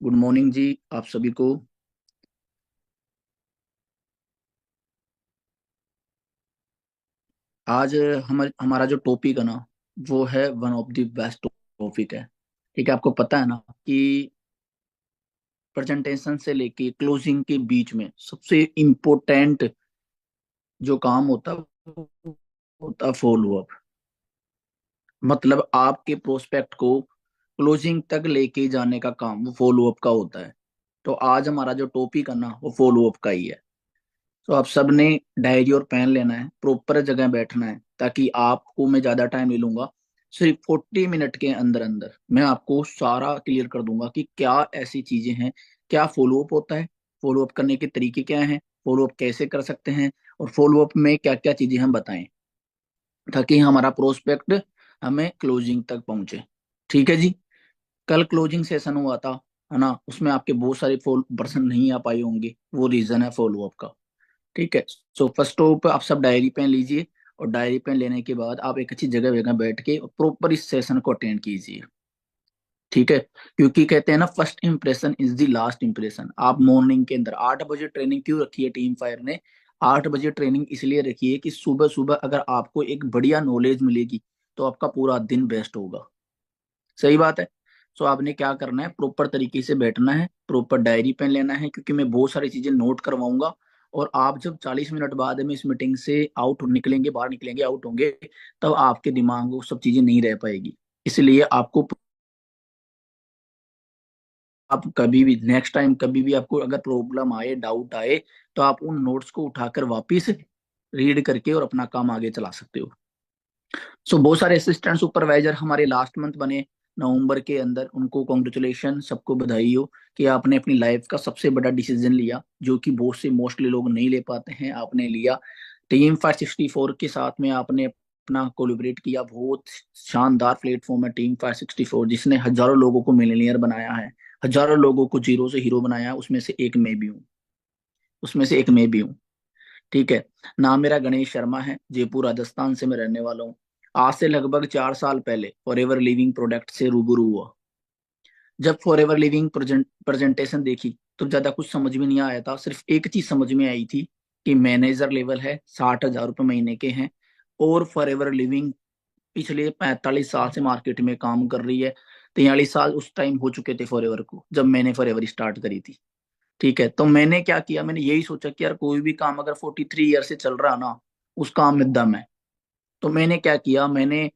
Good morning जी आप सभी को। आज हमारा जो टॉपिक है ना, वो है one of the best topic है। ठीक है, आपको पता है ना कि प्रेजेंटेशन से लेके क्लोजिंग के बीच में सबसे इम्पोर्टेंट जो काम होता है वो होता है फॉलो अप। मतलब आपके प्रोस्पेक्ट को क्लोजिंग तक लेके जाने का काम वो फॉलो अप का होता है। तो आज हमारा जो टॉपिक है ना वो फॉलो अप का ही है। तो आप सब ने डायरी और पेन लेना है, प्रॉपर जगह बैठना है, ताकि आपको मैं ज्यादा टाइम नहीं लूंगा। सिर्फ 40 मिनट के अंदर अंदर मैं आपको सारा क्लियर कर दूंगा कि क्या ऐसी चीजें हैं, क्या फॉलोअप होता है, फॉलोअप करने के तरीके क्या हैं, फॉलोअप कैसे कर सकते हैं, और फॉलोअप में क्या क्या चीजें हम बताएं, ताकि हमारा प्रोस्पेक्ट हमें क्लोजिंग तक पहुंचे। ठीक है जी। कल क्लोजिंग सेशन हुआ था, है ना, उसमें आपके बहुत सारे पर्सन नहीं आ पाए होंगे, वो रीजन है फॉलोअप का। ठीक है। सो फर्स्ट ऑफ आप सब डायरी पेन लीजिए, और डायरी पेन लेने के बाद आप एक अच्छी जगह वगह बैठ के प्रॉपर इस सेशन को अटेंड कीजिए। ठीक है। क्योंकि कहते हैं ना, first impression is the last impression. आप मॉर्निंग के अंदर 8 बजे ट्रेनिंग क्यों रखी है टीम फायर ने? 8 बजे ट्रेनिंग इसलिए रखी है कि सुबह सुबह अगर आपको एक बढ़िया नॉलेज मिलेगी तो आपका पूरा दिन बेस्ट होगा। सही बात है। सो आपने क्या करना है, प्रॉपर तरीके से बैठना है, प्रॉपर डायरी पेन लेना है, क्योंकि मैं बहुत सारी चीजें नोट करवाऊंगा। और आप जब 40 मिनट बाद में इस मीटिंग से आउट निकलेंगे, बाहर निकलेंगे, आउट होंगे, तब आपके दिमाग में वो सब चीजें नहीं रह पाएगी। इसलिए आपको, आप कभी भी नेक्स्ट टाइम कभी भी आपको अगर प्रॉब्लम आए, डाउट आए, तो आप उन नोट्स को उठाकर वापिस रीड करके और अपना काम आगे चला सकते हो। सो बहुत सारे असिस्टेंट सुपरवाइजर हमारे लास्ट मंथ बने नवंबर के अंदर, उनको कॉन्ग्रेचुलेशन, सबको बधाई हो कि आपने अपनी लाइफ का सबसे बड़ा डिसीजन लिया, जो कि बहुत से मोस्टली लोग नहीं ले पाते हैं, आपने लिया। टीम 564 के साथ में आपने अपना कोलिब्रेट किया। बहुत शानदार प्लेटफॉर्म है टीम 564, जिसने हजारों लोगों को मिलीनियर बनाया है, हजारों लोगों को जीरो से हीरो बनाया है। उसमें से एक मैं भी हूँ। ठीक है। नाम मेरा गणेश शर्मा है, जयपुर राजस्थान से मैं रहने वाला हूँ। आज से लगभग 4 साल पहले फॉरएवर लिविंग प्रोडक्ट से रूबरू हुआ। जब फॉरएवर लिविंग प्रेजेंटेशन देखी तो ज्यादा कुछ समझ में नहीं आया था, सिर्फ एक चीज समझ में आई थी कि मैनेजर लेवल है, 60,000 रुपये महीने के हैं, और फॉरएवर लिविंग पिछले 45 साल से मार्केट में काम कर रही है। 43 साल उस टाइम हो चुके थे फॉरएवर को, जब मैंने फॉरएवर स्टार्ट करी थी। ठीक है। तो मैंने क्या किया, मैंने यही सोचा कि यार कोई भी काम अगर 43 ईयर से चल रहा ना, उस काम में दम है। तो मैंने क्या किया, मैंने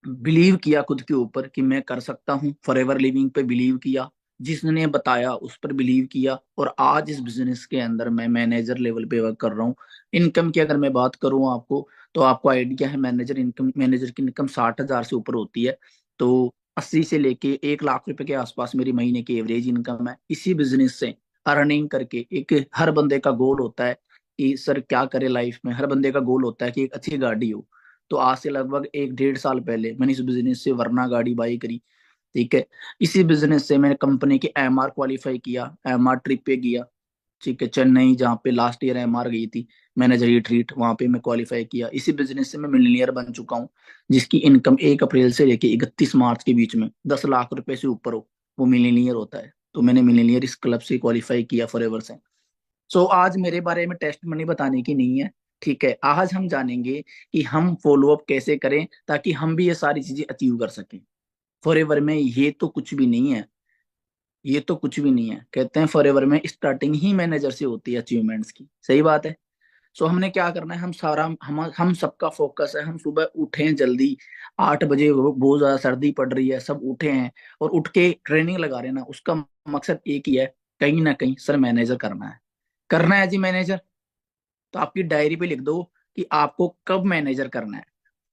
बिलीव किया खुद के ऊपर कि मैं कर सकता हूँ, फॉरएवर लिविंग पे बिलीव किया, जिसने बताया उस पर बिलीव किया, और आज इस बिजनेस के अंदर मैं मैनेजर लेवल पे वर्क कर रहा हूँ। इनकम की अगर मैं बात करूँ आपको, तो आपको आइडिया है, मैनेजर की इनकम 60,000 से ऊपर होती है। तो 80 से लेके 1 लाख रुपए के आसपास मेरी महीने की एवरेज इनकम है इसी बिजनेस से। अर्निंग करके एक हर बंदे का गोल होता है कि सर क्या करे लाइफ में, हर बंदे का गोल होता है कि एक अच्छी गाड़ी हो। तो आज से लगभग 1 डेढ़ साल पहले मैंने इस बिजनेस से वरना गाड़ी बाई करी। ठीक है। इसी बिजनेस से मैंने कंपनी के एमआर क्वालिफाई किया, एमआर ट्रिप पे गया। ठीक है, चेन्नई, जहाँ पे लास्ट ईयर एमआर गई थी मैनेजर रिट्रीट, वहां पे मैं क्वालिफाई किया। इसी बिजनेस से मैं मिलीनियर बन चुका हूँ, जिसकी इनकम 1 अप्रैल से लेके 31 मार्च के बीच में 10 लाख रुपए से ऊपर हो, वो मिलीनियर होता है। तो मैंने मिलीनियर इस क्लब से क्वालिफाई किया फॉरएवर से। सो आज मेरे बारे में टेस्ट मनी बताने की नहीं है। ठीक है, आज हम जानेंगे कि हम फॉलो अप कैसे करें, ताकि हम भी ये सारी चीजें अचीव कर सकें। फॉरएवर में ये तो कुछ भी नहीं है, ये तो कुछ भी नहीं है। कहते हैं फॉरएवर में स्टार्टिंग ही मैनेजर से होती है अचीवमेंट्स की। सही बात है। सो हमने क्या करना है, हम सबका फोकस है, हम सुबह उठें जल्दी। 8 बजे, बहुत ज्यादा सर्दी पड़ रही है, सब उठे हैं और उठ के ट्रेनिंग लगा रहे हैं ना, उसका मकसद एक ही है, कहीं ना कहीं सर मैनेजर करना है। करना है जी मैनेजर। तो आपकी डायरी पे लिख दो कि आपको कब मैनेजर करना है,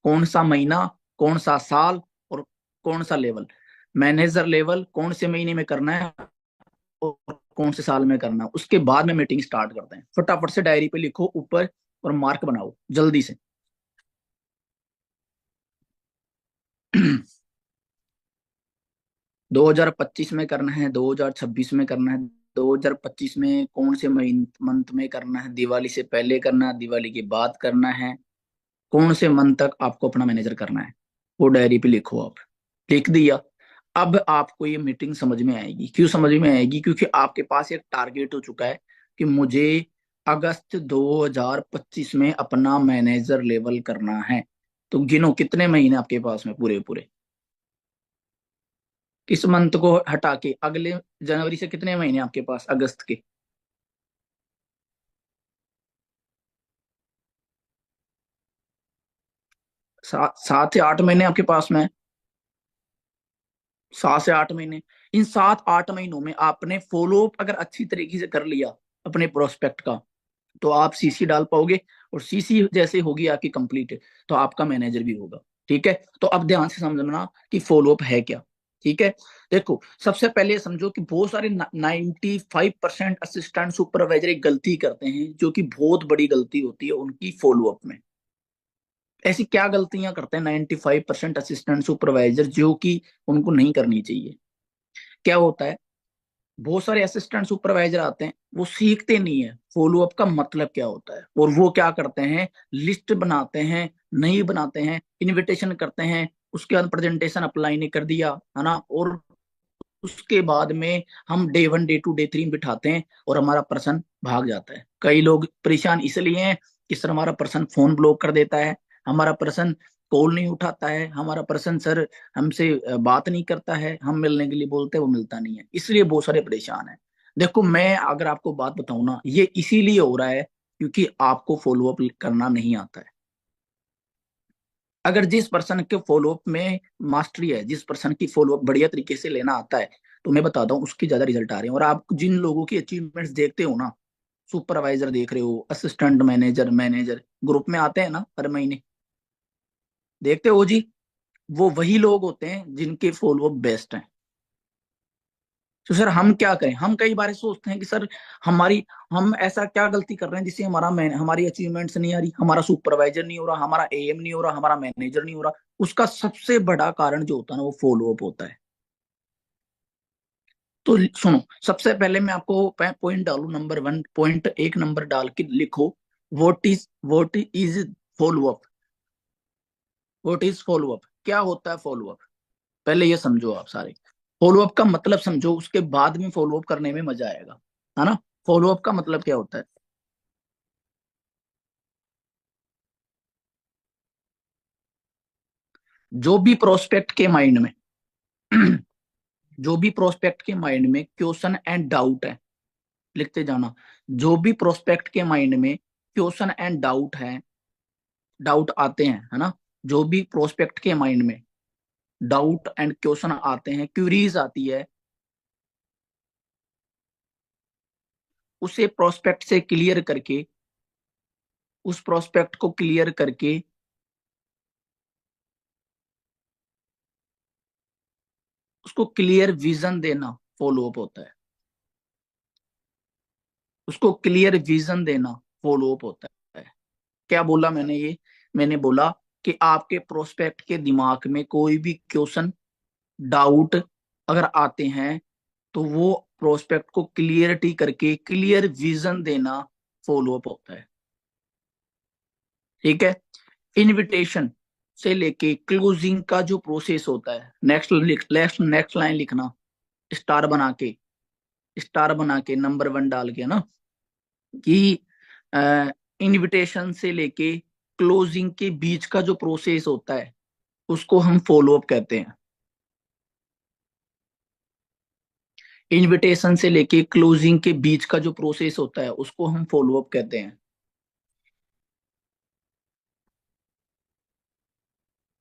कौन सा महीना, कौन सा साल, और कौन सा लेवल। मैनेजर लेवल कौन से महीने में करना है और कौन से साल में करना है, उसके बाद में मीटिंग स्टार्ट करते हैं। फटाफट से डायरी पे लिखो ऊपर, और मार्क बनाओ जल्दी से। 2025 में करना है, 2026 में करना है, 2025 में कौन से मंथ में करना है, दिवाली से पहले करना है, दिवाली के बाद करना है, कौन से मंथ तक आपको अपना मैनेजर करना है, वो डायरी पे लिखो आप। लिख दिया। अब आपको ये मीटिंग समझ में आएगी। क्यों समझ में आएगी? क्योंकि आपके पास एक टारगेट हो चुका है कि मुझे अगस्त 2025 में अपना मैनेजर लेवल करना है। तो गिनो कितने महीने आपके पास में पूरे पूरे। इस मंथ को हटा के अगले जनवरी से कितने महीने आपके पास अगस्त के? 7 से 8 महीने आपके पास में है। 7 से 8 महीने। इन 7 8 महीनों में आपने फॉलो अप अगर अच्छी तरीके से कर लिया अपने प्रोस्पेक्ट का, तो आप सीसी डाल पाओगे। और सीसी जैसे होगी आपकी कंप्लीट, तो आपका मैनेजर भी होगा। ठीक है। तो अब ध्यान से समझना कि फॉलो अप है क्या। ठीक है। देखो, सबसे पहले समझो कि बहुत सारे 95% असिस्टेंट सुपरवाइजर एक गलती करते हैं, जो कि बहुत बड़ी गलती होती है उनकी फॉलो अप में। ऐसी क्या गलतियां करते हैं 95% असिस्टेंट सुपरवाइजर, जो कि उनको नहीं करनी चाहिए? क्या होता है, बहुत सारे असिस्टेंट सुपरवाइजर आते हैं, वो सीखते नहीं है फॉलो अप का मतलब क्या होता है, और वो क्या करते हैं, लिस्ट बनाते हैं, नहीं बनाते हैं, इनविटेशन करते हैं, उसके बाद प्रेजेंटेशन अप्लाई नहीं कर दिया, है ना, और उसके बाद में हम डे 1 डे 2 डे 3 बिठाते हैं और हमारा पर्सन भाग जाता है। कई लोग परेशान इसलिए हैं कि सर हमारा पर्सन फोन ब्लॉक कर देता है, हमारा पर्सन कॉल नहीं उठाता है, हमारा पर्सन सर हमसे बात नहीं करता है, हम मिलने के लिए बोलते हैं वो मिलता नहीं है, इसलिए बहुत सारे परेशान हैं। देखो, मैं अगर आपको बात बताऊं ना, ये इसीलिए हो रहा है क्योंकि आपको फॉलो अप करना नहीं आता है। अगर जिस पर्सन के फॉलोअप में मास्टरी है, जिस पर्सन की फॉलोअप बढ़िया तरीके से लेना आता है, तो मैं बताता हूँ उसके ज्यादा रिजल्ट आ रहे हैं। और आप जिन लोगों की अचीवमेंट्स देखते हो ना, सुपरवाइजर देख रहे हो, असिस्टेंट मैनेजर, मैनेजर ग्रुप में आते हैं ना हर महीने, देखते हो जी, वो वही लोग होते हैं जिनके फॉलोअप बेस्ट हैं। तो सर हम क्या करें? हम कई बार सोचते हैं कि सर हमारी हम ऐसा क्या गलती कर रहे हैं जिससे हमारी अचीवमेंट्स नहीं आ रही, हमारा सुपरवाइजर नहीं हो रहा, हमारा एएम नहीं हो रहा, हमारा मैनेजर नहीं हो रहा। उसका सबसे बड़ा कारण जो होता है ना, वो फॉलो अप होता है। तो सुनो, सबसे पहले मैं आपको पॉइंट डालू, नंबर 1 पॉइंट, एक नंबर डाल के लिखो, what is follow up. What is follow up, क्या होता है फॉलो अप? पहले ये समझो आप सारे। फॉलो अप का मतलब समझो, उसके बाद में फॉलो अप करने में मजा आएगा, है ना। फॉलो अप का मतलब क्या होता है? जो भी प्रोस्पेक्ट के माइंड में जो भी प्रोस्पेक्ट के माइंड में क्वेश्चन एंड डाउट है, लिखते जाना। जो भी प्रोस्पेक्ट के माइंड में क्वेश्चन एंड डाउट है, डाउट आते हैं, है ना, जो भी प्रोस्पेक्ट के माइंड में डाउट एंड क्वेश्चन आते हैं, क्यूरीज आती है, उसे प्रोस्पेक्ट से क्लियर करके, उस प्रोस्पेक्ट को क्लियर करके उसको क्लियर विजन देना फॉलो अप होता है। उसको क्लियर विजन देना फॉलो अप होता है। क्या बोला मैंने ये? मैंने बोला कि आपके प्रोस्पेक्ट के दिमाग में कोई भी क्वेश्चन, डाउट अगर आते हैं, तो वो प्रोस्पेक्ट को क्लियरिटी करके क्लियर विजन देना फॉलो अप होता है। ठीक है। इनविटेशन से लेके क्लोजिंग का जो प्रोसेस होता है, नेक्स्ट लाइन लिखना, स्टार बना के, नंबर 1 डाल के ना, कि इनविटेशन से लेके क्लोजिंग के बीच का जो प्रोसेस होता है, उसको हम फॉलो अप कहते हैं। इनविटेशन से लेके क्लोजिंग के बीच का जो प्रोसेस होता है, उसको हम फॉलो अप कहते हैं।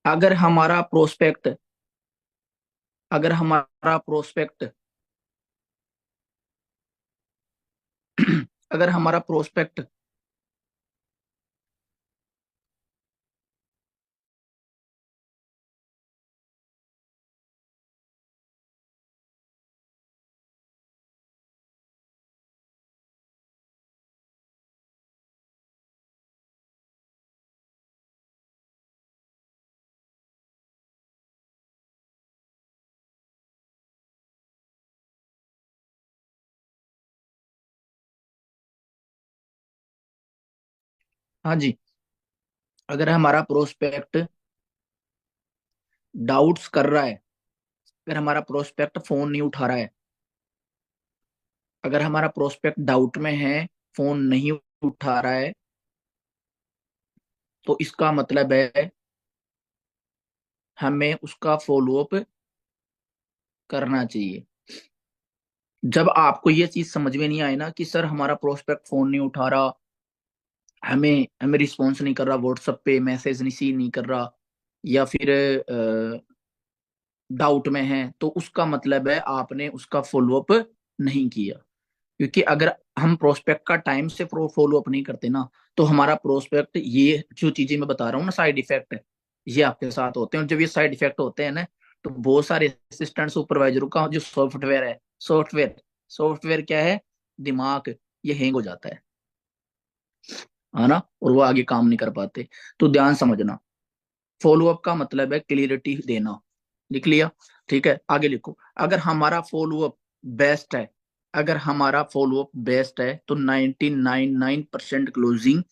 अगर हमारा प्रोस्पेक्ट अगर हमारा प्रोस्पेक्ट अगर हमारा प्रोस्पेक्ट हाँ जी, अगर हमारा प्रोस्पेक्ट डाउट्स कर रहा है, अगर हमारा प्रोस्पेक्ट फोन नहीं उठा रहा है, अगर हमारा प्रोस्पेक्ट डाउट में है, फोन नहीं उठा रहा है, तो इसका मतलब है हमें उसका फॉलोअप करना चाहिए। जब आपको ये चीज समझ में नहीं आए ना कि सर हमारा प्रोस्पेक्ट फोन नहीं उठा रहा, हमें हमें रिस्पॉन्स नहीं कर रहा, व्हाट्सएप पे मैसेज रिसीव नहीं कर रहा, या फिर डाउट में है, तो उसका मतलब है आपने उसका फॉलोअप नहीं किया। क्योंकि अगर हम प्रोस्पेक्ट का टाइम से फॉलो अप नहीं करते ना, तो हमारा प्रोस्पेक्ट, ये जो चीजें मैं बता रहा हूँ ना साइड इफेक्ट है, ये आपके साथ होते हैं। और जब ये साइड इफेक्ट होते हैं ना, तो बहुत सारे असिस्टेंट सुपरवाइजरों का जो सॉफ्टवेयर है, सॉफ्टवेयर सॉफ्टवेयर क्या है, दिमाग, ये हैंग हो जाता है ना, और वो आगे काम नहीं कर पाते। तो ध्यान समझना, फॉलोअप का मतलब है क्लियरिटी देना। लिख लिया? ठीक है, आगे लिखो। अगर हमारा फॉलोअप बेस्ट है, अगर हमारा फॉलोअप बेस्ट है तो 99.9% क्लोजिंग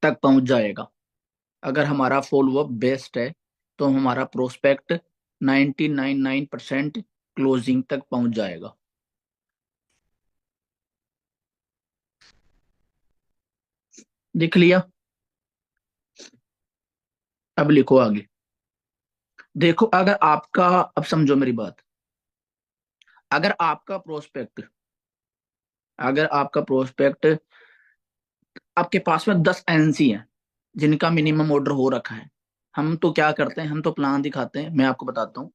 तक पहुंच जाएगा। अगर हमारा फॉलोअप बेस्ट है तो हमारा प्रोस्पेक्ट 99.9% क्लोजिंग तक पहुंच जाएगा। लिख लिया? अब लिखो आगे। देखो, अगर आपका, अब समझो मेरी बात, अगर आपका प्रोस्पेक्ट, अगर आपका प्रोस्पेक्ट, आपके पास में 10 एनसी है जिनका मिनिमम ऑर्डर हो रखा है, हम तो क्या करते हैं, हम तो प्लान दिखाते हैं, मैं आपको बताता हूँ।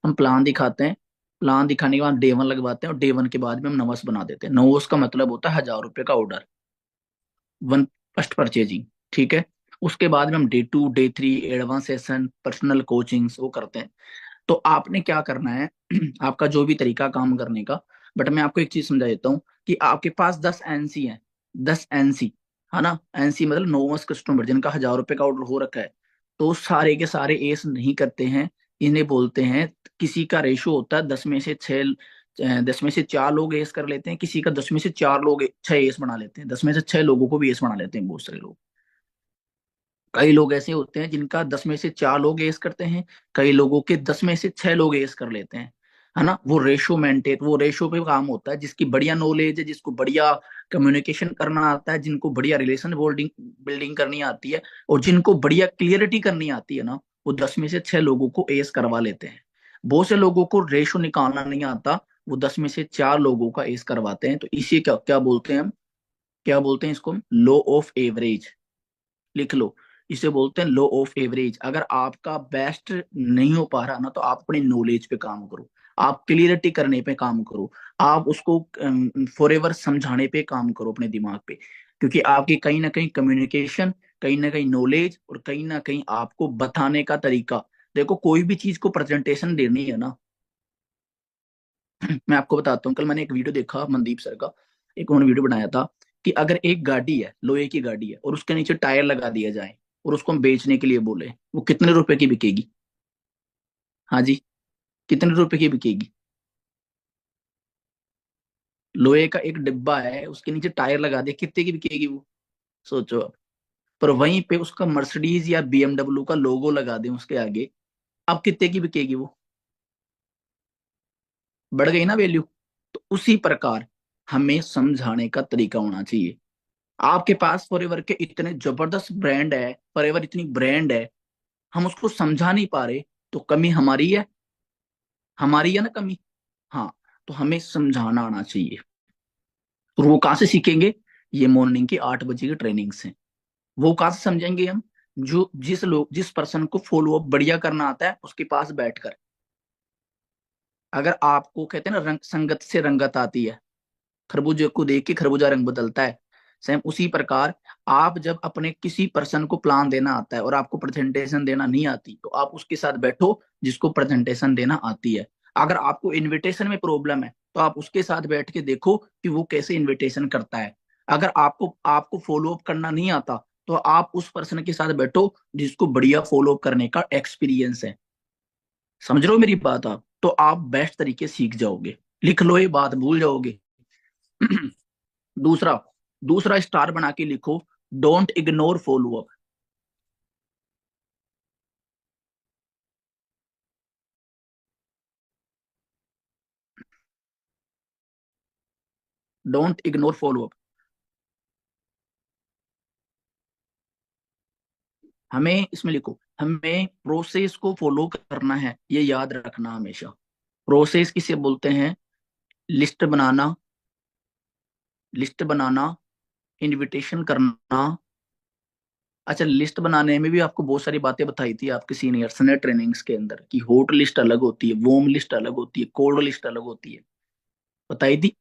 हम प्लान दिखाते हैं, प्लान दिखाने के बाद डे 1 लगवाते हैं, और डे 1 के बाद में हम नवस बना देते हैं। नवस का मतलब होता है 1000 रुपये का ऑर्डर, वन फर्स्ट परचेजिंग। ठीक है, उसके बाद में हम day 2 day 3 advance session, personal coachings वो करते हैं। तो आपने क्या करना है आपका जो भी तरीका काम करने का, बट मैं आपको एक चीज समझा देता हूँ कि आपके पास 10 एनसी है, 10 एनसी, है ना, एनसी मतलब नोवस कस्टमर जिनका 1000 रुपये का ऑर्डर हो रखा है, तो सारे के सारे एस नहीं करते हैं। इन्हें बोलते हैं, किसी का रेशो होता है 10 में से 6, 10 में से 4 लोग एस कर लेते हैं, किसी का 10 में से 4 लोग 6 एस बना लेते हैं, 10 में से 6 लोगों को भी एस बना लेते हैं बहुत सारे लोग। कई लोग ऐसे होते हैं जिनका 10 में से 4 लोग एस करते हैं, कई लोगों के 10 में से 6 लोग एस कर लेते हैं, है ना। वो रेशो मेंटेन, वो रेशो पे काम होता है। जिसकी बढ़िया नॉलेज है, जिसको बढ़िया कम्युनिकेशन करना आता है, जिनको बढ़िया रिलेशन बिल्डिंग बिल्डिंग करनी आती है, और जिनको बढ़िया क्लियरिटी करनी आती है ना, वो 10 में से 6 लोगों को एस करवा लेते हैं। बहुत से लोगों को रेशो निकालना नहीं आता, वो 10 में से 4 लोगों का एस करवाते हैं। तो इसे क्या क्या बोलते हैं हम, क्या बोलते हैं इसको, लो ऑफ एवरेज। लिख लो, इसे बोलते हैं लो ऑफ एवरेज। अगर आपका बेस्ट नहीं हो पा रहा ना, तो आप अपनी नॉलेज पे काम करो, आप क्लियरिटी करने पे काम करो, आप उसको फॉर एवर समझाने पे काम करो अपने दिमाग पे। क्योंकि आपकी कहीं ना कहीं कम्युनिकेशन, कहीं ना कहीं नॉलेज, और कहीं ना कहीं आपको बताने का तरीका, देखो कोई भी चीज को प्रेजेंटेशन देनी है ना, मैं आपको बताता हूँ। कल मैंने एक वीडियो देखा मनदीप सर का, एक उन्होंने वीडियो बनाया था कि अगर एक गाड़ी है, लोहे की गाड़ी है, और उसके नीचे टायर लगा दिया जाए, और उसको हम बेचने के लिए बोले, वो कितने रुपए की बिकेगी? हाँ जी, कितने रुपए की बिकेगी? लोहे का एक डिब्बा है, उसके नीचे टायर लगा दिया, कितने की बिकेगी वो? सोचो आप। पर वहीं पे उसका मर्सिडीज या बीएमडब्ल्यू का लोगो लगा दें उसके आगे, अब कितने की बिकेगी वो? बढ़ गई ना वैल्यू। तो उसी प्रकार हमें समझाने का तरीका होना चाहिए। आपके पास फॉरएवर के इतने जबरदस्त ब्रांड है, फॉरएवर इतनी ब्रांड है, हम उसको समझा नहीं पा रहे, तो कमी हमारी है, हमारी है ना कमी। हाँ, तो हमें समझाना आना चाहिए। और वो कहाँ से सीखेंगे? ये मॉर्निंग की 8 बजे की ट्रेनिंग से। वो कहाँ से समझेंगे हम? जो जिस पर्सन को फॉलो अप बढ़िया करना आता है उसके पास बैठकर। अगर आपको कहते हैं ना, रंग संगत से रंगत आती है, खरबूजे को देख के खरबूजा रंग बदलता है, सेम उसी प्रकार आप जब अपने किसी पर्सन को प्लान देना आता है और आपको प्रेजेंटेशन देना नहीं आती, तो आप उसके साथ बैठो जिसको प्रेजेंटेशन देना आती है। अगर आपको इनविटेशन में प्रॉब्लम है, तो आप उसके साथ बैठ के देखो कि वो कैसे इनविटेशन करता है। अगर आपको आपको फॉलो अप करना नहीं आता, तो आप उस पर्सन के साथ बैठो जिसको बढ़िया फॉलो अप करने का एक्सपीरियंस है। समझ रहे हो मेरी बात आप? तो आप बेस्ट तरीके सीख जाओगे। लिख लो, ये बात भूल जाओगे। दूसरा, दूसरा स्टार बना के लिखो, don't ignore follow up. Don't ignore follow up. हमें इसमें लिखो, हमें प्रोसेस को फॉलो करना है, ये याद रखना हमेशा। प्रोसेस किसे बोलते हैं? लिस्ट बनाना, लिस्ट बनाना, इनविटेशन करना। अच्छा, लिस्ट बनाने में भी आपको बहुत सारी बातें बताई थी आपके सीनियर्स ने ट्रेनिंग्स के अंदर, कि हॉट लिस्ट अलग होती है, वॉर्म लिस्ट अलग होती है, कोल्ड लिस्ट अलग होती है, बताई थी।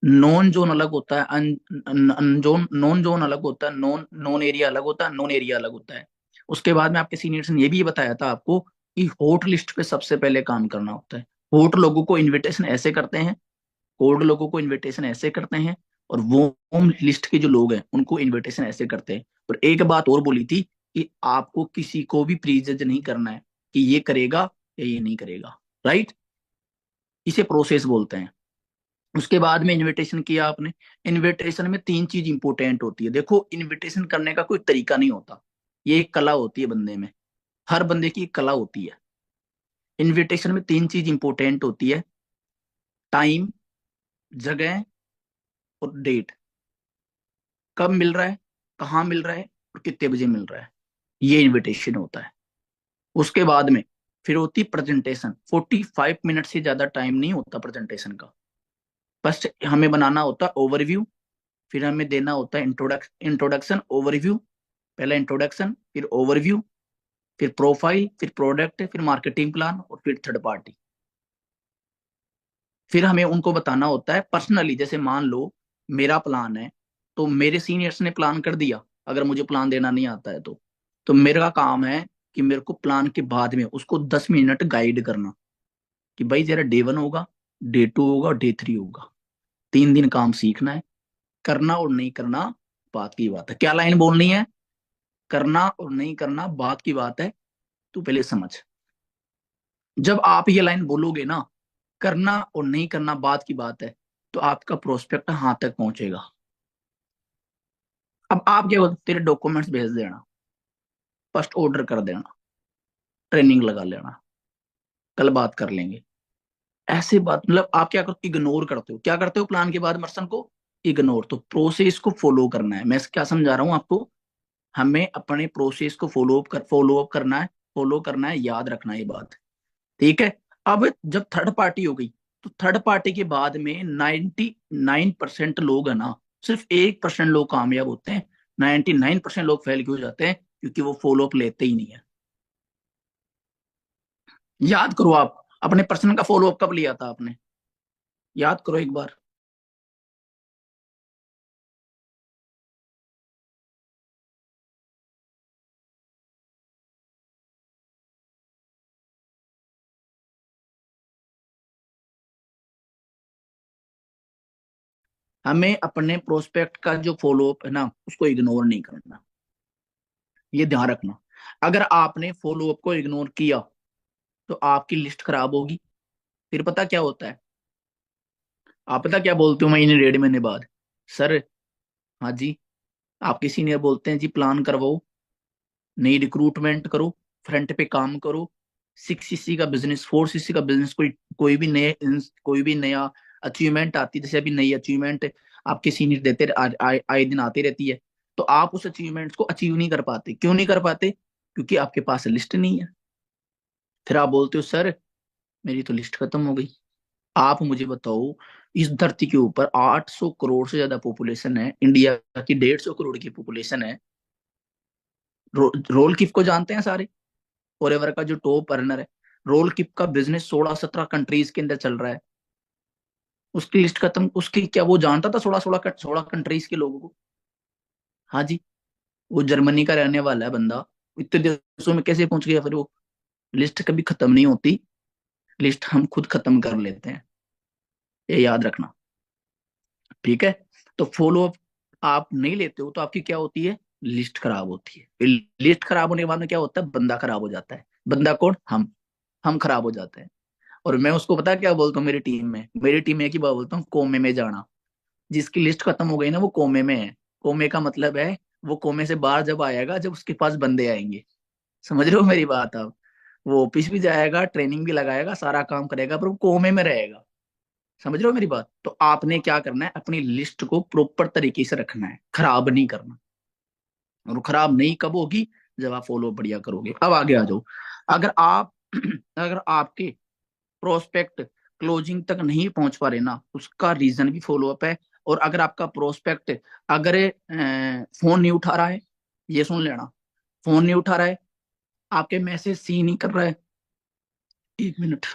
नॉन जोन अलग होता है, अनजोन, नॉन जोन अलग होता है, नॉन नॉन एरिया अलग होता है, नॉन एरिया अलग होता है। उसके बाद में आपके सीनियर्स ने ये भी बताया था आपको कि हॉट लिस्ट पे सबसे पहले काम करना होता है। हॉट लोगों को इनविटेशन ऐसे करते हैं, कोल्ड लोगों को इनविटेशन ऐसे करते हैं, और वार्म लिस्ट के जो लोग हैं उनको इनविटेशन ऐसे करते हैं। और एक बात और बोली थी कि आपको किसी को भी प्रीजज नहीं करना है कि ये करेगा या ये नहीं करेगा, राइट? इसे प्रोसेस बोलते हैं। उसके बाद में इनविटेशन किया आपने। इनविटेशन में तीन चीज इंपॉर्टेंट होती है। देखो, इनविटेशन करने का कोई तरीका नहीं होता, ये एक कला होती है बंदे में, हर बंदे की एक कला होती है। इनविटेशन में तीन चीज इंपॉर्टेंट होती है: टाइम, जगह और डेट। कब मिल रहा है, कहाँ मिल रहा है, और कितने बजे मिल रहा है, ये इनविटेशन होता है। उसके बाद में फिर होती प्रेजेंटेशन। 45 मिनट से ज्यादा टाइम नहीं होता प्रेजेंटेशन का। बस हमें बनाना होता है ओवरव्यू, फिर हमें देना होता है इंट्रोडक्शन ओवरव्यू। पहला इंट्रोडक्शन, फिर ओवरव्यू, फिर प्रोफाइल, फिर प्रोडक्ट, फिर मार्केटिंग प्लान, और फिर थर्ड पार्टी। फिर हमें उनको बताना होता है पर्सनली। जैसे मान लो मेरा प्लान है, तो मेरे सीनियर्स ने प्लान कर दिया, अगर मुझे प्लान देना नहीं आता है तो मेरा काम है कि मेरे को प्लान के बाद में उसको 10 मिनट गाइड करना, कि भाई तेरा डे 1 होगा, डे 2 होगा, डे 3 होगा। 3 दिन काम सीखना है, करना और नहीं करना बात की बात है। क्या लाइन बोलनी है? करना और नहीं करना बात की बात है, तू पहले समझ। जब आप ये लाइन बोलोगे ना, करना और नहीं करना बात की बात है, तो आपका प्रोस्पेक्ट हाथ तक पहुंचेगा। अब आप क्या बोलते, तेरे डॉक्यूमेंट्स भेज देना, फर्स्ट ऑर्डर कर देना, ट्रेनिंग लगा लेना, कल बात कर लेंगे। ऐसे बात, मतलब आप क्या करते हो, इग्नोर करते हो। क्या करते हो? प्लान के बाद मर्सन को इग्नोर। तो प्रोसेस को फॉलो करना है। मैं क्या समझा रहा हूँ आपको? हमें अपने प्रोसेस को फॉलो अप करना है, फॉलो करना है, याद रखना है ये बात, ठीक है? अब जब थर्ड पार्टी हो गई, तो थर्ड पार्टी के बाद में 99% लोग है ना, सिर्फ 1% लोग कामयाब होते हैं। 99% लोग फेल क्यों हो जाते हैं? क्योंकि वो फॉलो अप लेते ही नहीं है। याद करो, आप अपने पर्सन का फॉलो अप कब लिया था आपने? याद करो एक बार। हमें अपने प्रोस्पेक्ट का जो फॉलो अप है ना, उसको इग्नोर नहीं करना, ये ध्यान रखना। अगर आपने फॉलो अप को इग्नोर किया तो आपकी लिस्ट खराब होगी। फिर पता क्या होता है? आप पता क्या बोलते हो महीने 1.5 महीने बाद? सर, हाँ जी, आपके सीनियर बोलते हैं जी प्लान करवाओ, नई रिक्रूटमेंट करो, फ्रंट पे काम करो, 6 सीसी का बिजनेस, 4 सीसी का बिजनेस, कोई भी नए कोई भी नया अचीवमेंट आती है, जैसे अभी नई अचीवमेंट आपके सीनियर देते आए दिन आती रहती है, तो आप उस अचीवमेंट्स को अचीव नहीं कर पाते। क्यों नहीं कर पाते? क्योंकि आपके पास लिस्ट नहीं है। फिर आप बोलते हो सर, मेरी तो लिस्ट खत्म हो गई। आप मुझे बताओ, इस धरती के ऊपर 800 करोड़ से ज्यादा पॉपुलेशन है, इंडिया की 150 करोड़ की पॉपुलेशन है। रोल किफ को जानते हैं सारे? फॉरएवर का जो टॉप अर्नर है, रोल किप का बिजनेस 16-17 कंट्रीज के अंदर चल रहा है। उसकी लिस्ट खत्म, उसकी क्या वो जानता था 16 कंट्रीज के लोगों को? हाँ जी, वो जर्मनी का रहने वाला है बंदा, इतने देशों में कैसे पहुंच गया फिर वो? लिस्ट कभी खत्म नहीं होती, लिस्ट हम खुद खत्म कर लेते हैं, ये याद रखना, ठीक है? तो फॉलो अप आप नहीं लेते हो तो आपकी क्या होती है? लिस्ट खराब होती है। फिर लिस्ट खराब होने के बाद में क्या होता है? बंदा खराब हो जाता है। बंदा कौन? हम खराब हो जाते हैं। और मैं उसको पता है क्या बोलता हूँ? मेरी टीम में एक ही बात बोलता हूँ, कोमे में जाना। जिसकी लिस्ट खत्म हो गई ना, वो कोमे में है। कोमे का मतलब है, वो कोमे से बाहर जब आएगा जब उसके पास बंदे आएंगे। समझ रहे हो मेरी बात आप? वो ऑफिस भी जाएगा, ट्रेनिंग भी लगाएगा, सारा काम करेगा, पर वो कोमे में रहेगा। समझ रहे हो मेरी बात? तो आपने क्या करना है, अपनी लिस्ट को प्रॉपर तरीके से रखना है, खराब नहीं करना। और खराब नहीं कब होगी, जब आप फॉलो बढ़िया करोगे। अब आगे आ जाओ। अगर आप अगर आपके प्रोस्पेक्ट क्लोजिंग तक नहीं पहुंच पा रहे ना, उसका रीजन भी फॉलो अप है। और अगर आपका प्रोस्पेक्ट अगर फोन नहीं उठा रहा है, ये सुन लेना, फोन नहीं उठा रहा है, आपके मैसेज सी नहीं कर रहा है, 1 मिनट।